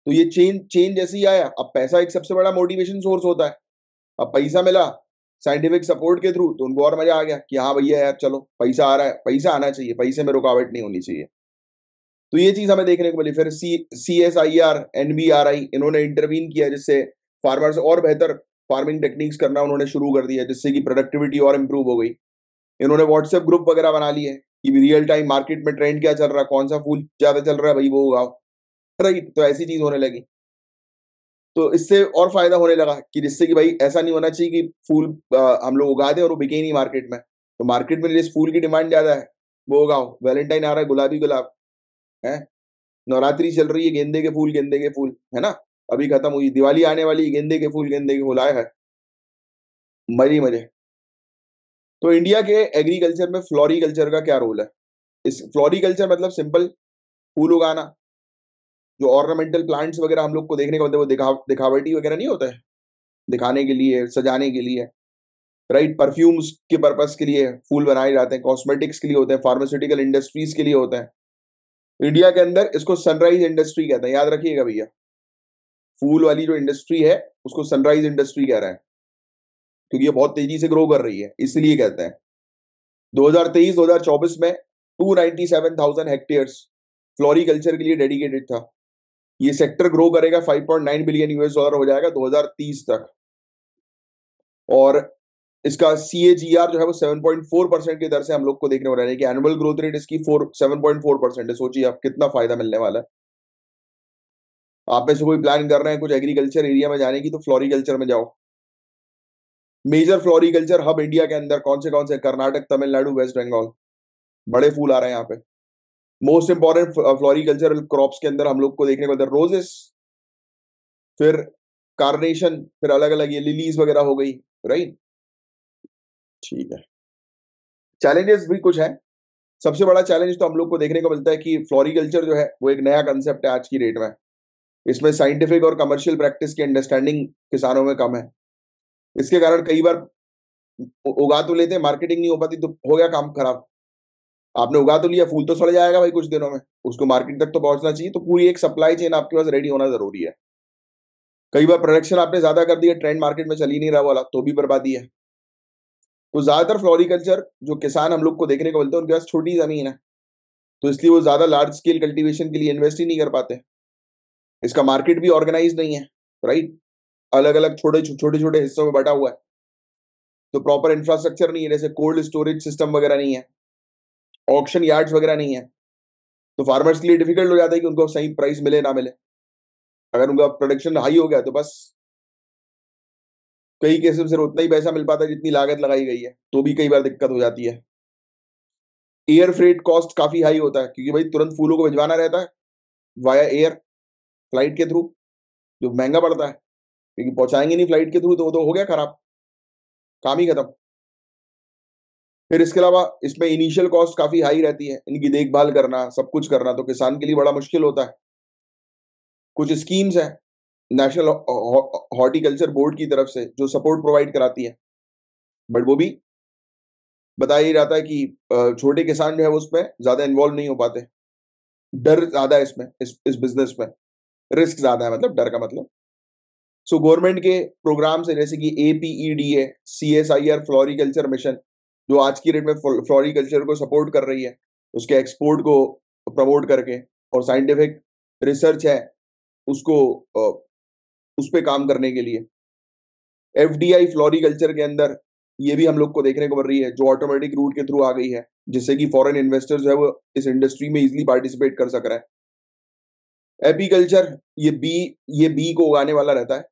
S1: तो ये चेंज जैसे ही आया, अब पैसा एक सबसे बड़ा मोटिवेशन सोर्स होता है। अब पैसा मिला साइंटिफिक सपोर्ट के थ्रू, तो उनको और मजा आ गया कि हाँ भैया यार चलो पैसा आ रहा है, पैसा आना चाहिए, पैसे में रुकावट नहीं होनी चाहिए। तो ये चीज हमें देखने को मिली। फिर CSIR, NBRI इन्होंने इंटरवीन किया, जिससे फार्मर्स और बेहतर फार्मिंग टेक्निक्स करना उन्होंने शुरू कर दिया, जिससे कि प्रोडक्टिविटी और इंप्रूव हो गई। इन्होंने व्हाट्सएप ग्रुप वगैरह बना लिए कि रियल टाइम मार्केट में ट्रेंड क्या चल रहा है, कौन सा फूल ज्यादा चल रहा है भाई वो उगाओ, राइट। तो ऐसी चीज होने लगी। तो इससे और फायदा होने लगा कि जिससे कि भाई ऐसा नहीं होना चाहिए कि फूल हम लोग उगा दें और वो बिके नहीं मार्केट में। तो मार्केट में जिस फूल की डिमांड ज्यादा है वो उगाओ। वैलेंटाइन आ रहा है, गुलाबी गुलाब है, नवरात्रि चल रही है, गेंदे के फूल है ना, अभी खत्म हुई, दिवाली आने वाली, गेंदे के फूल आए हैं, मजे मजे। तो इंडिया के एग्रीकल्चर में फ्लोरिकल्चर का क्या रोल है? इस फ्लोरिकल्चर मतलब सिंपल फूल उगाना। जो ऑर्नामेंटल प्लांट्स वगैरह हम लोग को देखने को मिलते हैं वो दिखावटी वगैरह नहीं होता है, दिखाने के लिए, सजाने के लिए, राइट। परफ्यूम्स के पर्पस के लिए फूल बनाए जाते हैं, कॉस्मेटिक्स के लिए होते हैं, फार्मास्यूटिकल इंडस्ट्रीज के लिए होते हैं। इंडिया के अंदर इसको सनराइज इंडस्ट्री कहते हैं, याद रखिएगा भैया। फूल वाली जो इंडस्ट्री है उसको सनराइज इंडस्ट्री कह रहे हैं, क्योंकि ये बहुत तेजी से ग्रो कर रही है, इसलिए कहते हैं। 2023-2024 में 297,000 हेक्टेयर्स फ्लोरिकल्चर के लिए डेडिकेटेड था। ये सेक्टर ग्रो करेगा, $5.9 बिलियन हो जाएगा 2030 तक। और इसका CAGR जो है वो 7.4% की दर से हम लोग को देखने को रहा है कि एनुअल ग्रोथ रेट इसकी 7.4% है। सोचिए आप कितना फायदा मिलने वाला है। आप में से कोई प्लान कर रहे हैं कुछ एग्रीकल्चर एरिया में जाने की, तो फ्लोरिकल्चर में जाओ। मेजर फ्लोरिकल्चर हब इंडिया के अंदर कौन से? कर्नाटक, तमिलनाडु, वेस्ट बंगाल, बड़े फूल आ रहे हैं यहाँ पे। मोस्ट इंपॉर्टेंट फ्लोरिकल्चरल क्रॉप्स के अंदर हम लोग को देखने को मिलता है रोजेस, फिर कार्नेशन, फिर अलग अलग ये लिलीज वगैरह हो गई, राइट। ठीक है, चैलेंजेस भी कुछ है। सबसे बड़ा चैलेंज तो हम लोग को देखने को मिलता है कि फ्लोरिकल्चर जो है वो एक नया कंसेप्ट है आज की डेट में। इसमें साइंटिफिक और कमर्शियल प्रैक्टिस की अंडरस्टैंडिंग किसानों में कम है। इसके कारण कई बार उगा तो लेते हैं, मार्केटिंग नहीं हो पाती, तो हो गया काम खराब। आपने उगा तो लिया, फूल तो सड़ जाएगा भाई कुछ दिनों में, उसको मार्केट तक तो पहुंचना चाहिए। तो पूरी एक सप्लाई चेन आपके पास रेडी होना जरूरी है। कई बार प्रोडक्शन आपने ज्यादा कर दिया, ट्रेंड मार्केट में चल ही नहीं रहा वाला, तो भी बर्बादी है। तो ज्यादातर फ्लोरिकल्चर जो किसान हम लोग को देखने को मिलते हैं उनके पास छोटी जमीन है, तो इसलिए वो ज्यादा लार्ज स्केल कल्टीवेशन के लिए इन्वेस्ट ही नहीं कर पाते। इसका मार्केट भी ऑर्गेनाइज नहीं है, राइट। अलग अलग छोटे छोटे हिस्सों में बटा हुआ है, तो प्रॉपर इंफ्रास्ट्रक्चर नहीं है, जैसे कोल्ड स्टोरेज सिस्टम वगैरह नहीं है, ऑक्शन यार्ड्स वगैरह नहीं है। तो फार्मर्स के लिए डिफिकल्ट हो जाता है कि उनको सही प्राइस मिले ना मिले। अगर उनका प्रोडक्शन हाई हो गया तो बस कई केस में सिर्फ उतना ही पैसा मिल पाता है जितनी लागत लगाई गई है, तो भी कई बार दिक्कत हो जाती है। एयर फ्रेट कॉस्ट काफी हाई होता है, क्योंकि भाई तुरंत फूलों को भिजवाना रहता है वाया एयर, फ्लाइट के थ्रू, जो महंगा पड़ता है, क्योंकि पहुंचाएंगे नहीं फ्लाइट के थ्रू तो वो तो हो गया खराब, काम ही खत्म। फिर इसके अलावा इसमें इनिशियल कॉस्ट काफी हाई रहती है, इनकी देखभाल करना, सब कुछ करना, तो किसान के लिए बड़ा मुश्किल होता है। कुछ स्कीम्स हैं नेशनल हॉर्टिकल्चर बोर्ड की तरफ से जो सपोर्ट प्रोवाइड कराती है, बट वो भी बताया ही जाता है कि छोटे किसान जो है वो उसमें ज्यादा इन्वॉल्व नहीं हो पाते। डर ज्यादा है इसमें, इस बिजनेस में रिस्क ज्यादा है, मतलब डर का मतलब। सो गवर्नमेंट के प्रोग्राम्स है जैसे कि APEDA, CSIR फ्लोरिकल्चर मिशन, जो आज की डेट में फ्लोरिकल्चर को सपोर्ट कर रही है, उसके एक्सपोर्ट को प्रमोट करके, और साइंटिफिक रिसर्च है उसको उस पर काम करने के लिए। FDI फ्लोरिकल्चर के अंदर ये भी हम लोग को देखने को मिल रही है, जो ऑटोमेटिक रूट के थ्रू आ गई है, जिससे कि फॉरेन इन्वेस्टर्स जो है वो इस इंडस्ट्री में इजीली पार्टिसिपेट कर सक रहे हैं। एपीकल्चर, ये बी को उगाने वाला रहता है,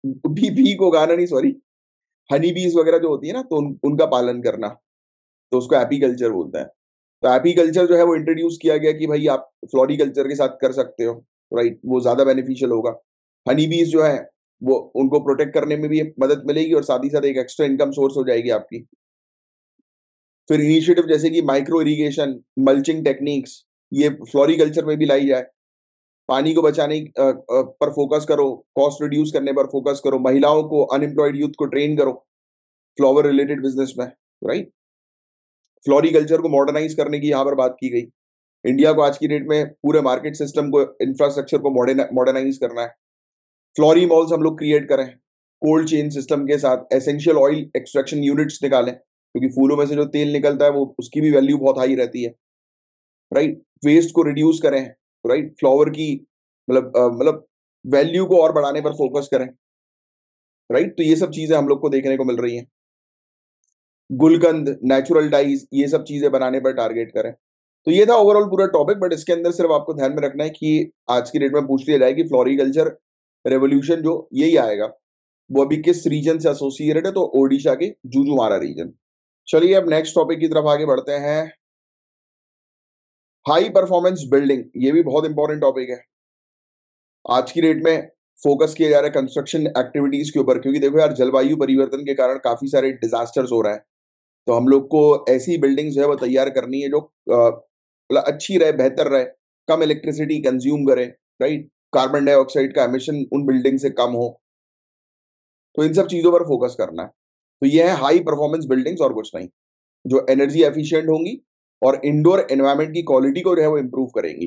S1: बी को उगाना नहीं, सॉरी, हनी बीज वगैरह जो होती है ना, तो उनका पालन करना, तो उसको एपीकल्चर बोलते हैं। तो एपीकल्चर जो है वो इंट्रोड्यूस किया गया कि भाई आप फ्लोरिकल्चर के साथ कर सकते हो, राइट, वो ज्यादा बेनिफिशियल होगा। हनी बीज जो है वो उनको प्रोटेक्ट करने में भी मदद मिलेगी और साथ ही साथ एक एक्स्ट्रा इनकम सोर्स हो जाएगी आपकी। फिर इनिशिएटिव जैसे कि माइक्रो इरिगेशन, मल्चिंग टेक्निक्स, ये फ्लोरिकल्चर में भी लाई जाए। पानी को बचाने पर फोकस करो, कॉस्ट रिड्यूस करने पर फोकस करो, महिलाओं को, अनएम्प्लॉयड यूथ को ट्रेन करो फ्लावर रिलेटेड बिजनेस में, राइट। फ्लोरिकल्चर को मॉडर्नाइज करने की यहाँ पर बात की गई। इंडिया को आज की डेट में पूरे मार्केट सिस्टम को, इंफ्रास्ट्रक्चर को मॉडर्नाइज करना है। फ्लोरी मॉल्स हम लोग क्रिएट करें, कोल्ड चेन सिस्टम के साथ एसेंशियल ऑयल एक्सट्रैक्शन यूनिट्स निकालें, क्योंकि फूलों में से जो तेल निकलता है वो उसकी भी वैल्यू बहुत हाई रहती है, राइट। वेस्ट को रिड्यूस करें, राइट। फ्लावर की मतलब वैल्यू को और बढ़ाने पर फोकस करें, राइट। तो ये सब चीजें हम लोग को देखने को मिल रही हैं। गुलकंद, नेचुरल डाइज, ये सब चीजें बनाने पर टारगेट करें। तो ये था ओवरऑल पूरा टॉपिक, बट इसके अंदर सिर्फ आपको ध्यान में रखना है कि आज की डेट में पूछ लिया जाए कि फ्लोरिकल्चर रेवोल्यूशन जो यही आएगा, वो अभी किस रीजन से एसोसिएटेड है, तो ओडिशा के जुजुमारा रीजन। चलिए अब नेक्स्ट टॉपिक की तरफ आगे बढ़ते हैं। हाई परफॉर्मेंस बिल्डिंग, ये भी बहुत इंपॉर्टेंट टॉपिक है। आज की डेट में फोकस किया जा रहा है कंस्ट्रक्शन एक्टिविटीज के ऊपर, क्योंकि देखो यार जलवायु परिवर्तन के कारण काफी सारे डिजास्टर्स हो रहे हैं। तो हम लोग को ऐसी बिल्डिंग्स जो है वो तैयार करनी है जो मतलब अच्छी रहे, बेहतर रहे, कम इलेक्ट्रिसिटी कंज्यूम करे, राइट। कार्बन डाइऑक्साइड का एमिशन उन बिल्डिंग से कम हो, तो इन सब चीजों पर फोकस करना है। तो ये है हाई परफॉर्मेंस बिल्डिंग्स और कुछ नहीं, जो एनर्जी एफिशिएंट होंगी और इंडोर एनवायरमेंट की क्वालिटी को जो है वो इंप्रूव करेंगी।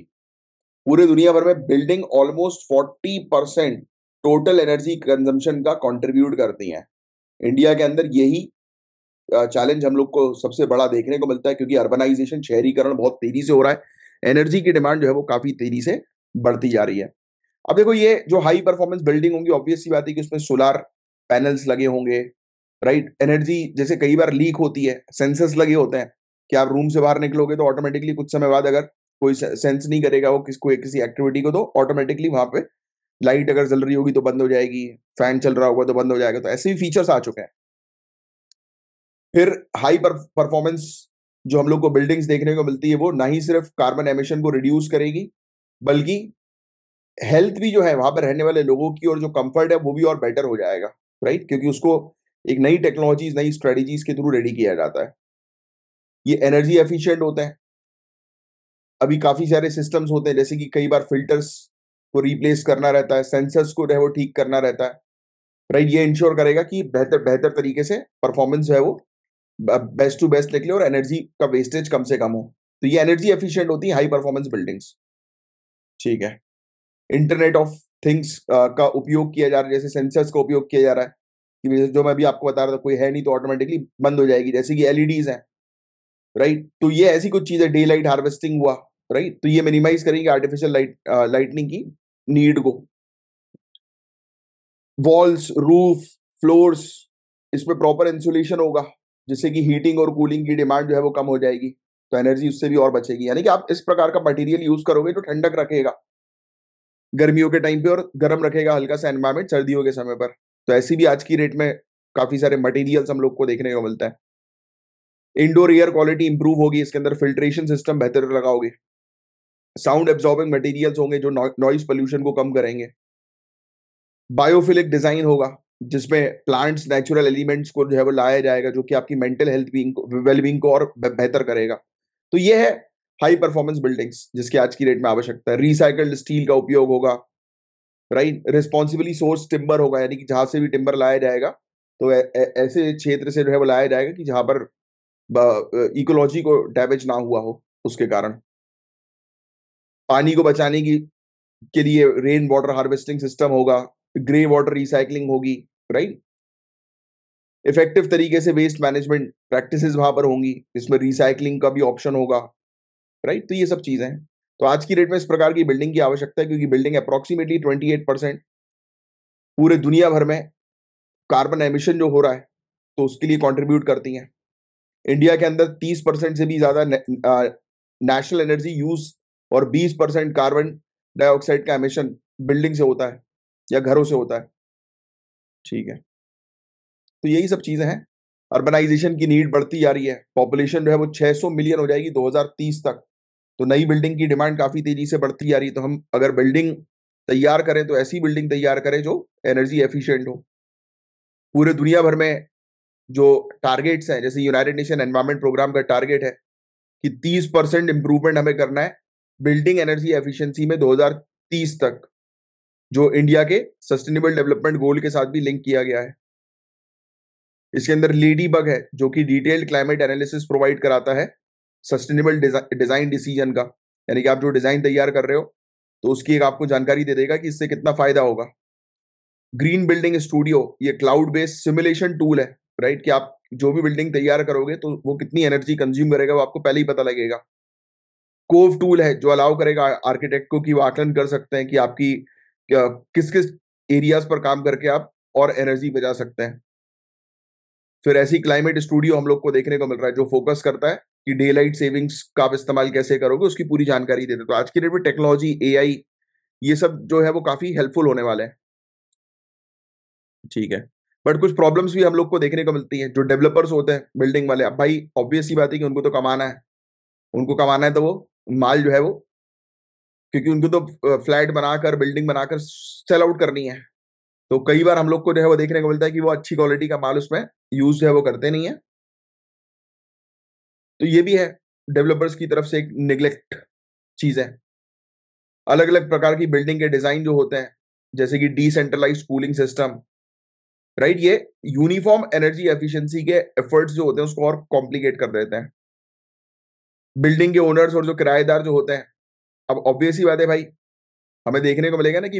S1: पूरे दुनिया भर में building almost 40% total energy consumption का कंट्रीब्यूट करती हैं। इंडिया के अंदर यही चैलेंज हम लोग को सबसे बड़ा देखने को मिलता है, क्योंकि अर्बनाइजेशन, शहरीकरण बहुत तेजी से हो रहा है। एनर्जी की डिमांड जो है वो काफी तेजी से बढ़ती जा रही है। अब देखो ये जो हाई परफॉर्मेंस बिल्डिंग होंगी, ऑब्वियस सी बात है कि उसमें सोलर पैनल्स लगे होंगे, राइट। एनर्जी जैसे कई बार लीक होती है, सेंसर्स लगे होते हैं कि आप रूम से बाहर निकलोगे तो ऑटोमेटिकली कुछ समय बाद अगर कोई सेंस नहीं करेगा वो किसी एक्टिविटी को, तो ऑटोमेटिकली वहां पे लाइट अगर जल रही होगी तो बंद हो जाएगी, फैन चल रहा होगा तो बंद हो जाएगा। तो ऐसे भी फीचर्स आ चुके हैं। फिर हाई परफॉर्मेंस जो हम लोग को बिल्डिंग्स देखने को मिलती है, वो ना ही सिर्फ कार्बन एमिशन को रिड्यूस करेगी, बल्कि हेल्थ भी जो है वहां पर रहने वाले लोगों की और जो कंफर्ट है वो भी और बेटर हो जाएगा, राइट। क्योंकि उसको एक नई टेक्नोलॉजीज, नई स्ट्रेटेजीज के थ्रू रेडी किया जाता है। ये एनर्जी एफिशिएंट होते हैं। अभी काफी सारे सिस्टम्स होते हैं, जैसे कि कई बार फिल्टर्स को रिप्लेस करना रहता है, सेंसर्स को जो है वो ठीक करना रहता है, राइट। ये इंश्योर करेगा कि बेहतर बेहतर तरीके से परफॉर्मेंस जो है वो बेस्ट टू बेस्ट निकले और एनर्जी का वेस्टेज कम से कम हो। तो ये एनर्जी एफिशिएंट होती है हाई परफॉर्मेंस बिल्डिंग्स, ठीक है। इंटरनेट ऑफ थिंग्स का उपयोग किया जा रहा है, जैसे सेंसर्स का उपयोग किया जा रहा है कि जो मैं भी आपको बता रहा था, कोई है नहीं तो ऑटोमेटिकली बंद हो जाएगी, जैसे कि एलईडीज हैं, राइट। तो ये ऐसी कुछ चीजें, डे लाइट हार्वेस्टिंग हुआ, राइट। तो ये मिनिमाइज करेंगे आर्टिफिशियल लाइटनिंग की नीड को। वॉल्स, रूफ, फ्लोर्स, इसमें प्रॉपर इंसुलेशन होगा, जिससे कि हीटिंग और कूलिंग की डिमांड जो है वो कम हो जाएगी, तो एनर्जी उससे भी और बचेगी। यानी कि आप इस प्रकार का मटेरियल यूज करोगे जो ठंडक रखेगा गर्मियों के टाइम पे और गर्म रखेगा हल्का सा एनवायरमेंट सर्दियों के समय पर। तो ऐसी भी आज की डेट में काफी सारे मटेरियल्स हम लोग को देखने को मिलता है। इंडोर एयर क्वालिटी इंप्रूव होगी, इसके अंदर फिल्ट्रेशन सिस्टम बेहतर लगाओगे। साउंड एब्जॉर्बिंग मटेरियल्स होंगे जो नॉइज पोल्यूशन को कम करेंगे। बायोफिलिक डिजाइन होगा, जिसमें प्लांट्स, नेचुरल एलिमेंट्स को जो है वो लाया जाएगा, जो कि आपकी मेंटल हेल्थ वेलबींग को और बेहतर करेगा। तो ये है हाई परफॉर्मेंस बिल्डिंग्स जिसकी आज की डेट में आवश्यकता है। रिसाइकल्ड स्टील का उपयोग होगा, राइट। रिस्पॉन्सिबली सोर्स टिम्बर होगा, यानी कि जहां से भी टिम्बर लाया जाएगा तो ऐसे क्षेत्र से जो है वो लाया जाएगा कि जहां पर इकोलॉजी को डैमेज ना हुआ हो उसके कारण। पानी को बचाने की के लिए रेन वाटर हार्वेस्टिंग सिस्टम होगा, ग्रे वाटर रिसाइकलिंग होगी, राइट। इफेक्टिव तरीके से वेस्ट मैनेजमेंट प्रैक्टिसेस वहां पर होंगी, इसमें रिसाइकलिंग का भी ऑप्शन होगा, राइट। तो ये सब चीजें हैं। तो आज की डेट में इस प्रकार की बिल्डिंग की आवश्यकता है, क्योंकि बिल्डिंग अप्रोक्सीमेटली 28% पूरे दुनिया भर में कार्बन एमिशन जो हो रहा है तो उसके लिए कंट्रीब्यूट करती हैं। इंडिया के अंदर 30% से भी ज्यादा नेशनल एनर्जी यूज और 20% कार्बन डाइऑक्साइड का एमिशन बिल्डिंग से होता है या घरों से होता है, ठीक है। तो यही सब चीजें हैं। अर्बनाइजेशन की नीड बढ़ती जा रही है, पॉपुलेशन जो है वो 600 मिलियन हो जाएगी 2030 तक। तो नई बिल्डिंग की डिमांड काफी तेजी से बढ़ती जा रही है। तो हम अगर बिल्डिंग तैयार करें तो ऐसी बिल्डिंग तैयार करें जो एनर्जी एफिशिएंट हो। पूरे दुनिया भर में जो टारगेट्स हैं, जैसे यूनाइटेड नेशन एनवायरमेंट प्रोग्राम का टारगेट है कि 30% इंप्रूवमेंट हमें करना है बिल्डिंग एनर्जी एफिशिएंसी में 2030 तक, जो इंडिया के सस्टेनेबल डेवलपमेंट गोल के साथ भी लिंक किया गया है। इसके अंदर लेडी बग है जो कि डिटेल्ड क्लाइमेट एनालिसिस प्रोवाइड कराता है सस्टेनेबल डिजाइन डिसीजन का, यानी कि आप जो डिजाइन तैयार कर रहे हो तो उसकी एक आपको जानकारी दे देगा कि इससे कितना फायदा होगा। ग्रीन बिल्डिंग स्टूडियो ये क्लाउड बेस्ड सिमुलेशन टूल है, राइट, कि आप जो भी बिल्डिंग तैयार करोगे तो वो कितनी एनर्जी कंज्यूम करेगा वो आपको पहले ही पता लगेगा। कोव टूल है जो अलाउ करेगा आर्किटेक्ट को कि वो आकलन कर सकते हैं कि आपकी किस किस एरियाज पर काम करके आप और एनर्जी बचा सकते हैं। फिर ऐसी क्लाइमेट स्टूडियो हम लोग को देखने को मिल रहा है जो फोकस करता है कि डे लाइट सेविंग्स का आप इस्तेमाल कैसे करोगे, उसकी पूरी जानकारी देते हैं। तो आज की डेट में टेक्नोलॉजी, एआई, ये सब जो है वो काफी हेल्पफुल होने वाले हैं। ठीक है, बट कुछ प्रॉब्लम्स भी हम लोग को देखने को मिलती हैं। जो डेवलपर्स होते हैं बिल्डिंग वाले, अब भाई ऑब्वियस सी बात है कि उनको तो कमाना है, उनको कमाना है तो वो माल जो है वो, क्योंकि उनको तो फ्लैट बनाकर बिल्डिंग बनाकर सेल आउट करनी है। तो कई बार हम लोग को जो है वो देखने को मिलता है कि वो अच्छी क्वालिटी का माल उसमें यूज जो है वो करते नहीं है। तो ये भी है डेवलपर्स की तरफ से एक निग्लेक्ट चीज है। अलग अलग प्रकार की बिल्डिंग के डिजाइन जो होते हैं, जैसे कि डिसेंट्रलाइज्ड कूलिंग सिस्टम, राइट, ये यूनिफॉर्म एनर्जी एफिशिएंसी के एफर्ट्स जो होते हैं उसको और कॉम्प्लिकेट कर देते हैं। बिल्डिंग के ओनर्स और जो किराएदार जो होते हैं, अब ऑब्वियस ही बात है भाई, हमें देखने को मिलेगा ना कि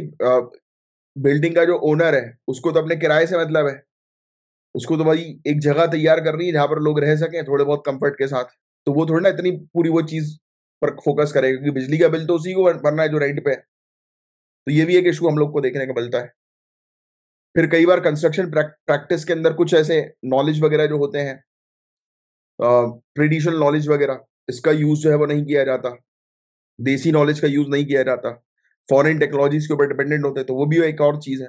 S1: बिल्डिंग का जो ओनर है उसको तो अपने किराए से मतलब है, उसको तो भाई एक जगह तैयार करनी है जहां पर लोग रह सकें थोड़े बहुत कंफर्ट के साथ। तो वो थोड़ी ना इतनी पूरी वो चीज पर फोकस करेगा, क्योंकि बिजली का बिल तो उसी को भरना है जो रेंट पे है। तो ये भी एक इशू हम लोग को देखने को मिलता है। फिर कई बार कंस्ट्रक्शन प्रैक्टिस के अंदर कुछ ऐसे नॉलेज वगैरह जो होते हैं, ट्रेडिशनल नॉलेज वगैरह, इसका यूज जो है वो नहीं किया जाता, देसी नॉलेज का यूज नहीं किया जाता, फॉरेन टेक्नोलॉजीज के ऊपर डिपेंडेंट होते हैं। तो वो भी एक और चीज है।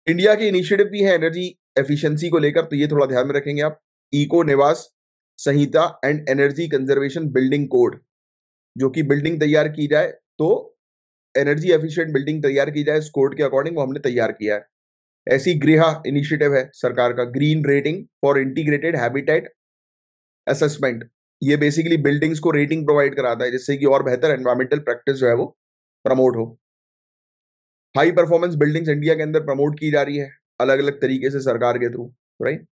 S1: इंडिया के इनिशिएटिव भी है एनर्जी एफिशिएंसी को लेकर, तो ये थोड़ा ध्यान में रखेंगे आप। Eco Niwas Samhita and Energy Conservation Building Code, जो कि बिल्डिंग तैयार की जाए तो एनर्जी एफिशिएंट बिल्डिंग तैयार की जाए, इस कोड के अकॉर्डिंग वो हमने तैयार किया है। ऐसी गृह इनिशिएटिव है सरकार का, green rating for integrated habitat assessment. ये बेसिकली बिल्डिंग्स को रेटिंग प्रोवाइड कराता है जिससे कि और बेहतर एनवायरमेंटल प्रैक्टिस जो है वो प्रमोट हो। हाई परफॉर्मेंस बिल्डिंग्स इंडिया के अंदर प्रमोट की जा रही है अलग अलग तरीके से सरकार के थ्रू, राइट।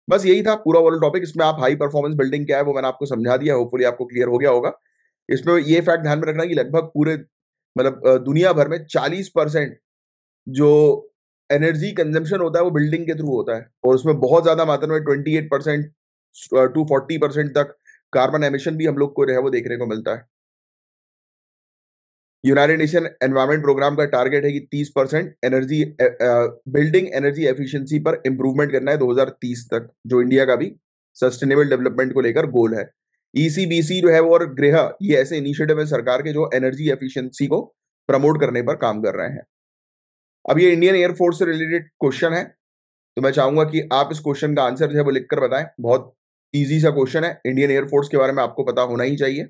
S1: बस यही था पूरा ओवरऑल टॉपिक। इसमें आप हाई परफॉर्मेंस बिल्डिंग क्या है वो मैंने आपको समझा दिया, होपफुली आपको क्लियर हो गया होगा। इसमें ये फैक्ट ध्यान में रखना कि लगभग पूरे मतलब दुनिया भर में 40% जो एनर्जी कंजम्पशन होता है वो बिल्डिंग के थ्रू होता है, और उसमें बहुत ज्यादा मात्रा में 28% टू 40% तक कार्बन एमिशन भी हम लोग को जो है वो देखने को मिलता है। यूनाइटेड नेशन एनवायरमेंट प्रोग्राम का टारगेट है कि 30% एनर्जी बिल्डिंग एनर्जी एफिशिएंसी पर इंप्रूवमेंट करना है 2030 तक, जो इंडिया का भी सस्टेनेबल डेवलपमेंट को लेकर गोल है। ईसीबीसी जो है वो और गृह, ये ऐसे इनिशिएटिव है सरकार के जो एनर्जी एफिशिएंसी को प्रमोट करने पर काम कर रहे हैं। अब ये इंडियन एयरफोर्स से रिलेटेड क्वेश्चन है, तो मैं चाहूंगा कि आप इस क्वेश्चन का आंसर जो है वो लिखकर बताएं। बहुत इजी सा क्वेश्चन है, इंडियन एयरफोर्स के बारे में आपको पता होना ही चाहिए।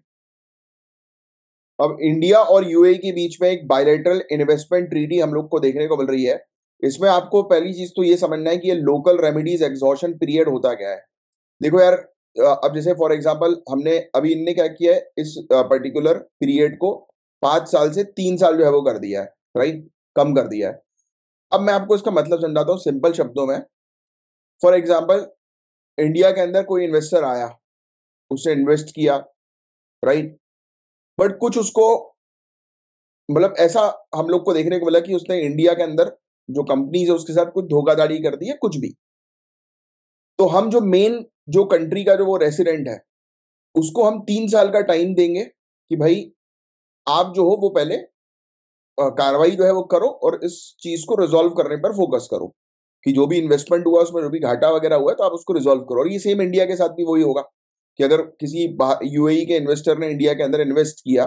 S1: अब इंडिया और यूएई के बीच में एक बायलैटरल इन्वेस्टमेंट ट्रीटी हम लोग को देखने को मिल रही है। इसमें आपको पहली चीज तो ये समझना है कि ये लोकल रेमेडीज एग्जॉशन पीरियड होता क्या है। देखो यार, अब जैसे फॉर एग्जांपल हमने अभी इनने क्या किया है, इस पर्टिकुलर पीरियड को 5 साल से 3 साल जो है वो कर दिया है, राइट, कम कर दिया है। अब मैं आपको इसका मतलब समझाता हूँ सिंपल शब्दों में। फॉर एग्जाम्पल, इंडिया के अंदर कोई इन्वेस्टर आया, उसने इन्वेस्ट किया, राइट, बट कुछ उसको मतलब ऐसा हम लोग को देखने को मिला कि उसने इंडिया के अंदर जो कंपनीज है उसके साथ कुछ धोखाधड़ी कर दी है कुछ भी। तो हम जो मेन जो कंट्री का जो वो रेसिडेंट है उसको हम 3 साल का टाइम देंगे कि भाई आप जो हो वो पहले कार्रवाई जो है वो करो और इस चीज को रिजॉल्व करने पर फोकस करो, कि जो भी इन्वेस्टमेंट हुआ उसमें जो भी घाटा वगैरह हुआ है तो आप उसको रिजॉल्व करो। और ये सेम इंडिया के साथ भी वही होगा कि अगर किसी यूएई के इन्वेस्टर ने इंडिया के अंदर इन्वेस्ट किया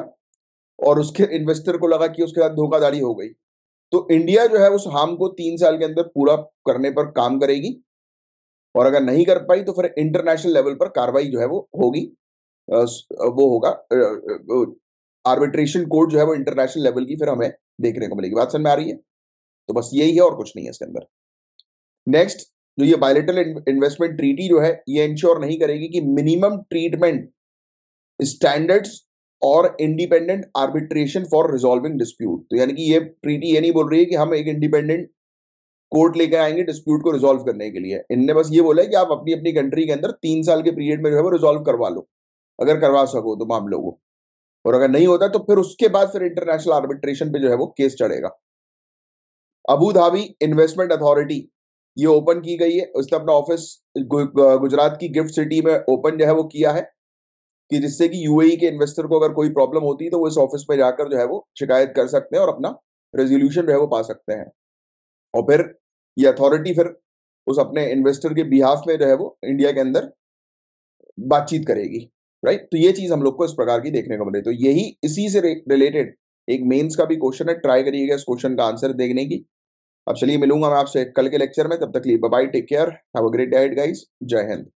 S1: और उसके इन्वेस्टर को लगा कि उसके साथ धोखाधड़ी हो गई, तो इंडिया जो है उस हार्म को 3 साल के अंदर पूरा करने पर काम करेगी। और अगर नहीं कर पाई तो फिर इंटरनेशनल लेवल पर कार्रवाई जो है वो होगी, वो होगा आर्बिट्रेशन कोर्ट जो है वो इंटरनेशनल लेवल की फिर हमें देखने को मिलेगी। बात समझ में आ रही है? तो बस यही है और कुछ नहीं है इसके अंदर। नेक्स्ट, जो ये बायलैटरल इन्वेस्टमेंट ट्रीटी जो है ये इंश्योर नहीं करेगी कि मिनिमम ट्रीटमेंट स्टैंडर्ड्स और independent arbitration for resolving dispute. तो यानी कि ये ट्रीटी ये नहीं बोल रही है कि हम एक इंडिपेंडेंट कोर्ट लेकर आएंगे डिस्प्यूट को रिजॉल्व करने के लिए। इनने बस ये बोला है कि आप अपनी अपनी कंट्री के अंदर 3 साल के पीरियड में जो है वो रिजॉल्व करवा लो, अगर करवा सको तो मामलों को, और अगर नहीं होता तो फिर उसके बाद फिर इंटरनेशनल आर्बिट्रेशन पे जो है वो केस चढ़ेगा। अबू धाबी इन्वेस्टमेंट अथॉरिटी ये ओपन की गई है, उसने अपना ऑफिस गुजरात की गिफ्ट सिटी में ओपन जो है वो किया है, कि जिससे कि यूएई के इन्वेस्टर को अगर कोई प्रॉब्लम होती है तो वो इस ऑफिस पे जाकर जो है वो शिकायत कर सकते हैं और अपना रेजोल्यूशन जो है वो पा सकते हैं। और फिर ये अथॉरिटी फिर उस अपने इन्वेस्टर के बिहाफ में जो है वो इंडिया के अंदर बातचीत करेगी, राइट। तो ये चीज हम लोग को इस प्रकार की देखने को मिले। तो यही इसी से रिलेटेड एक मेंस का भी क्वेश्चन है, ट्राई करिएगा इस क्वेश्चन का आंसर देखने की। अब चलिए मिलूंगा मैं आपसे कल के लेक्चर में, तब तक लिए bye bye, take care, have a great day guys, जय हिंद।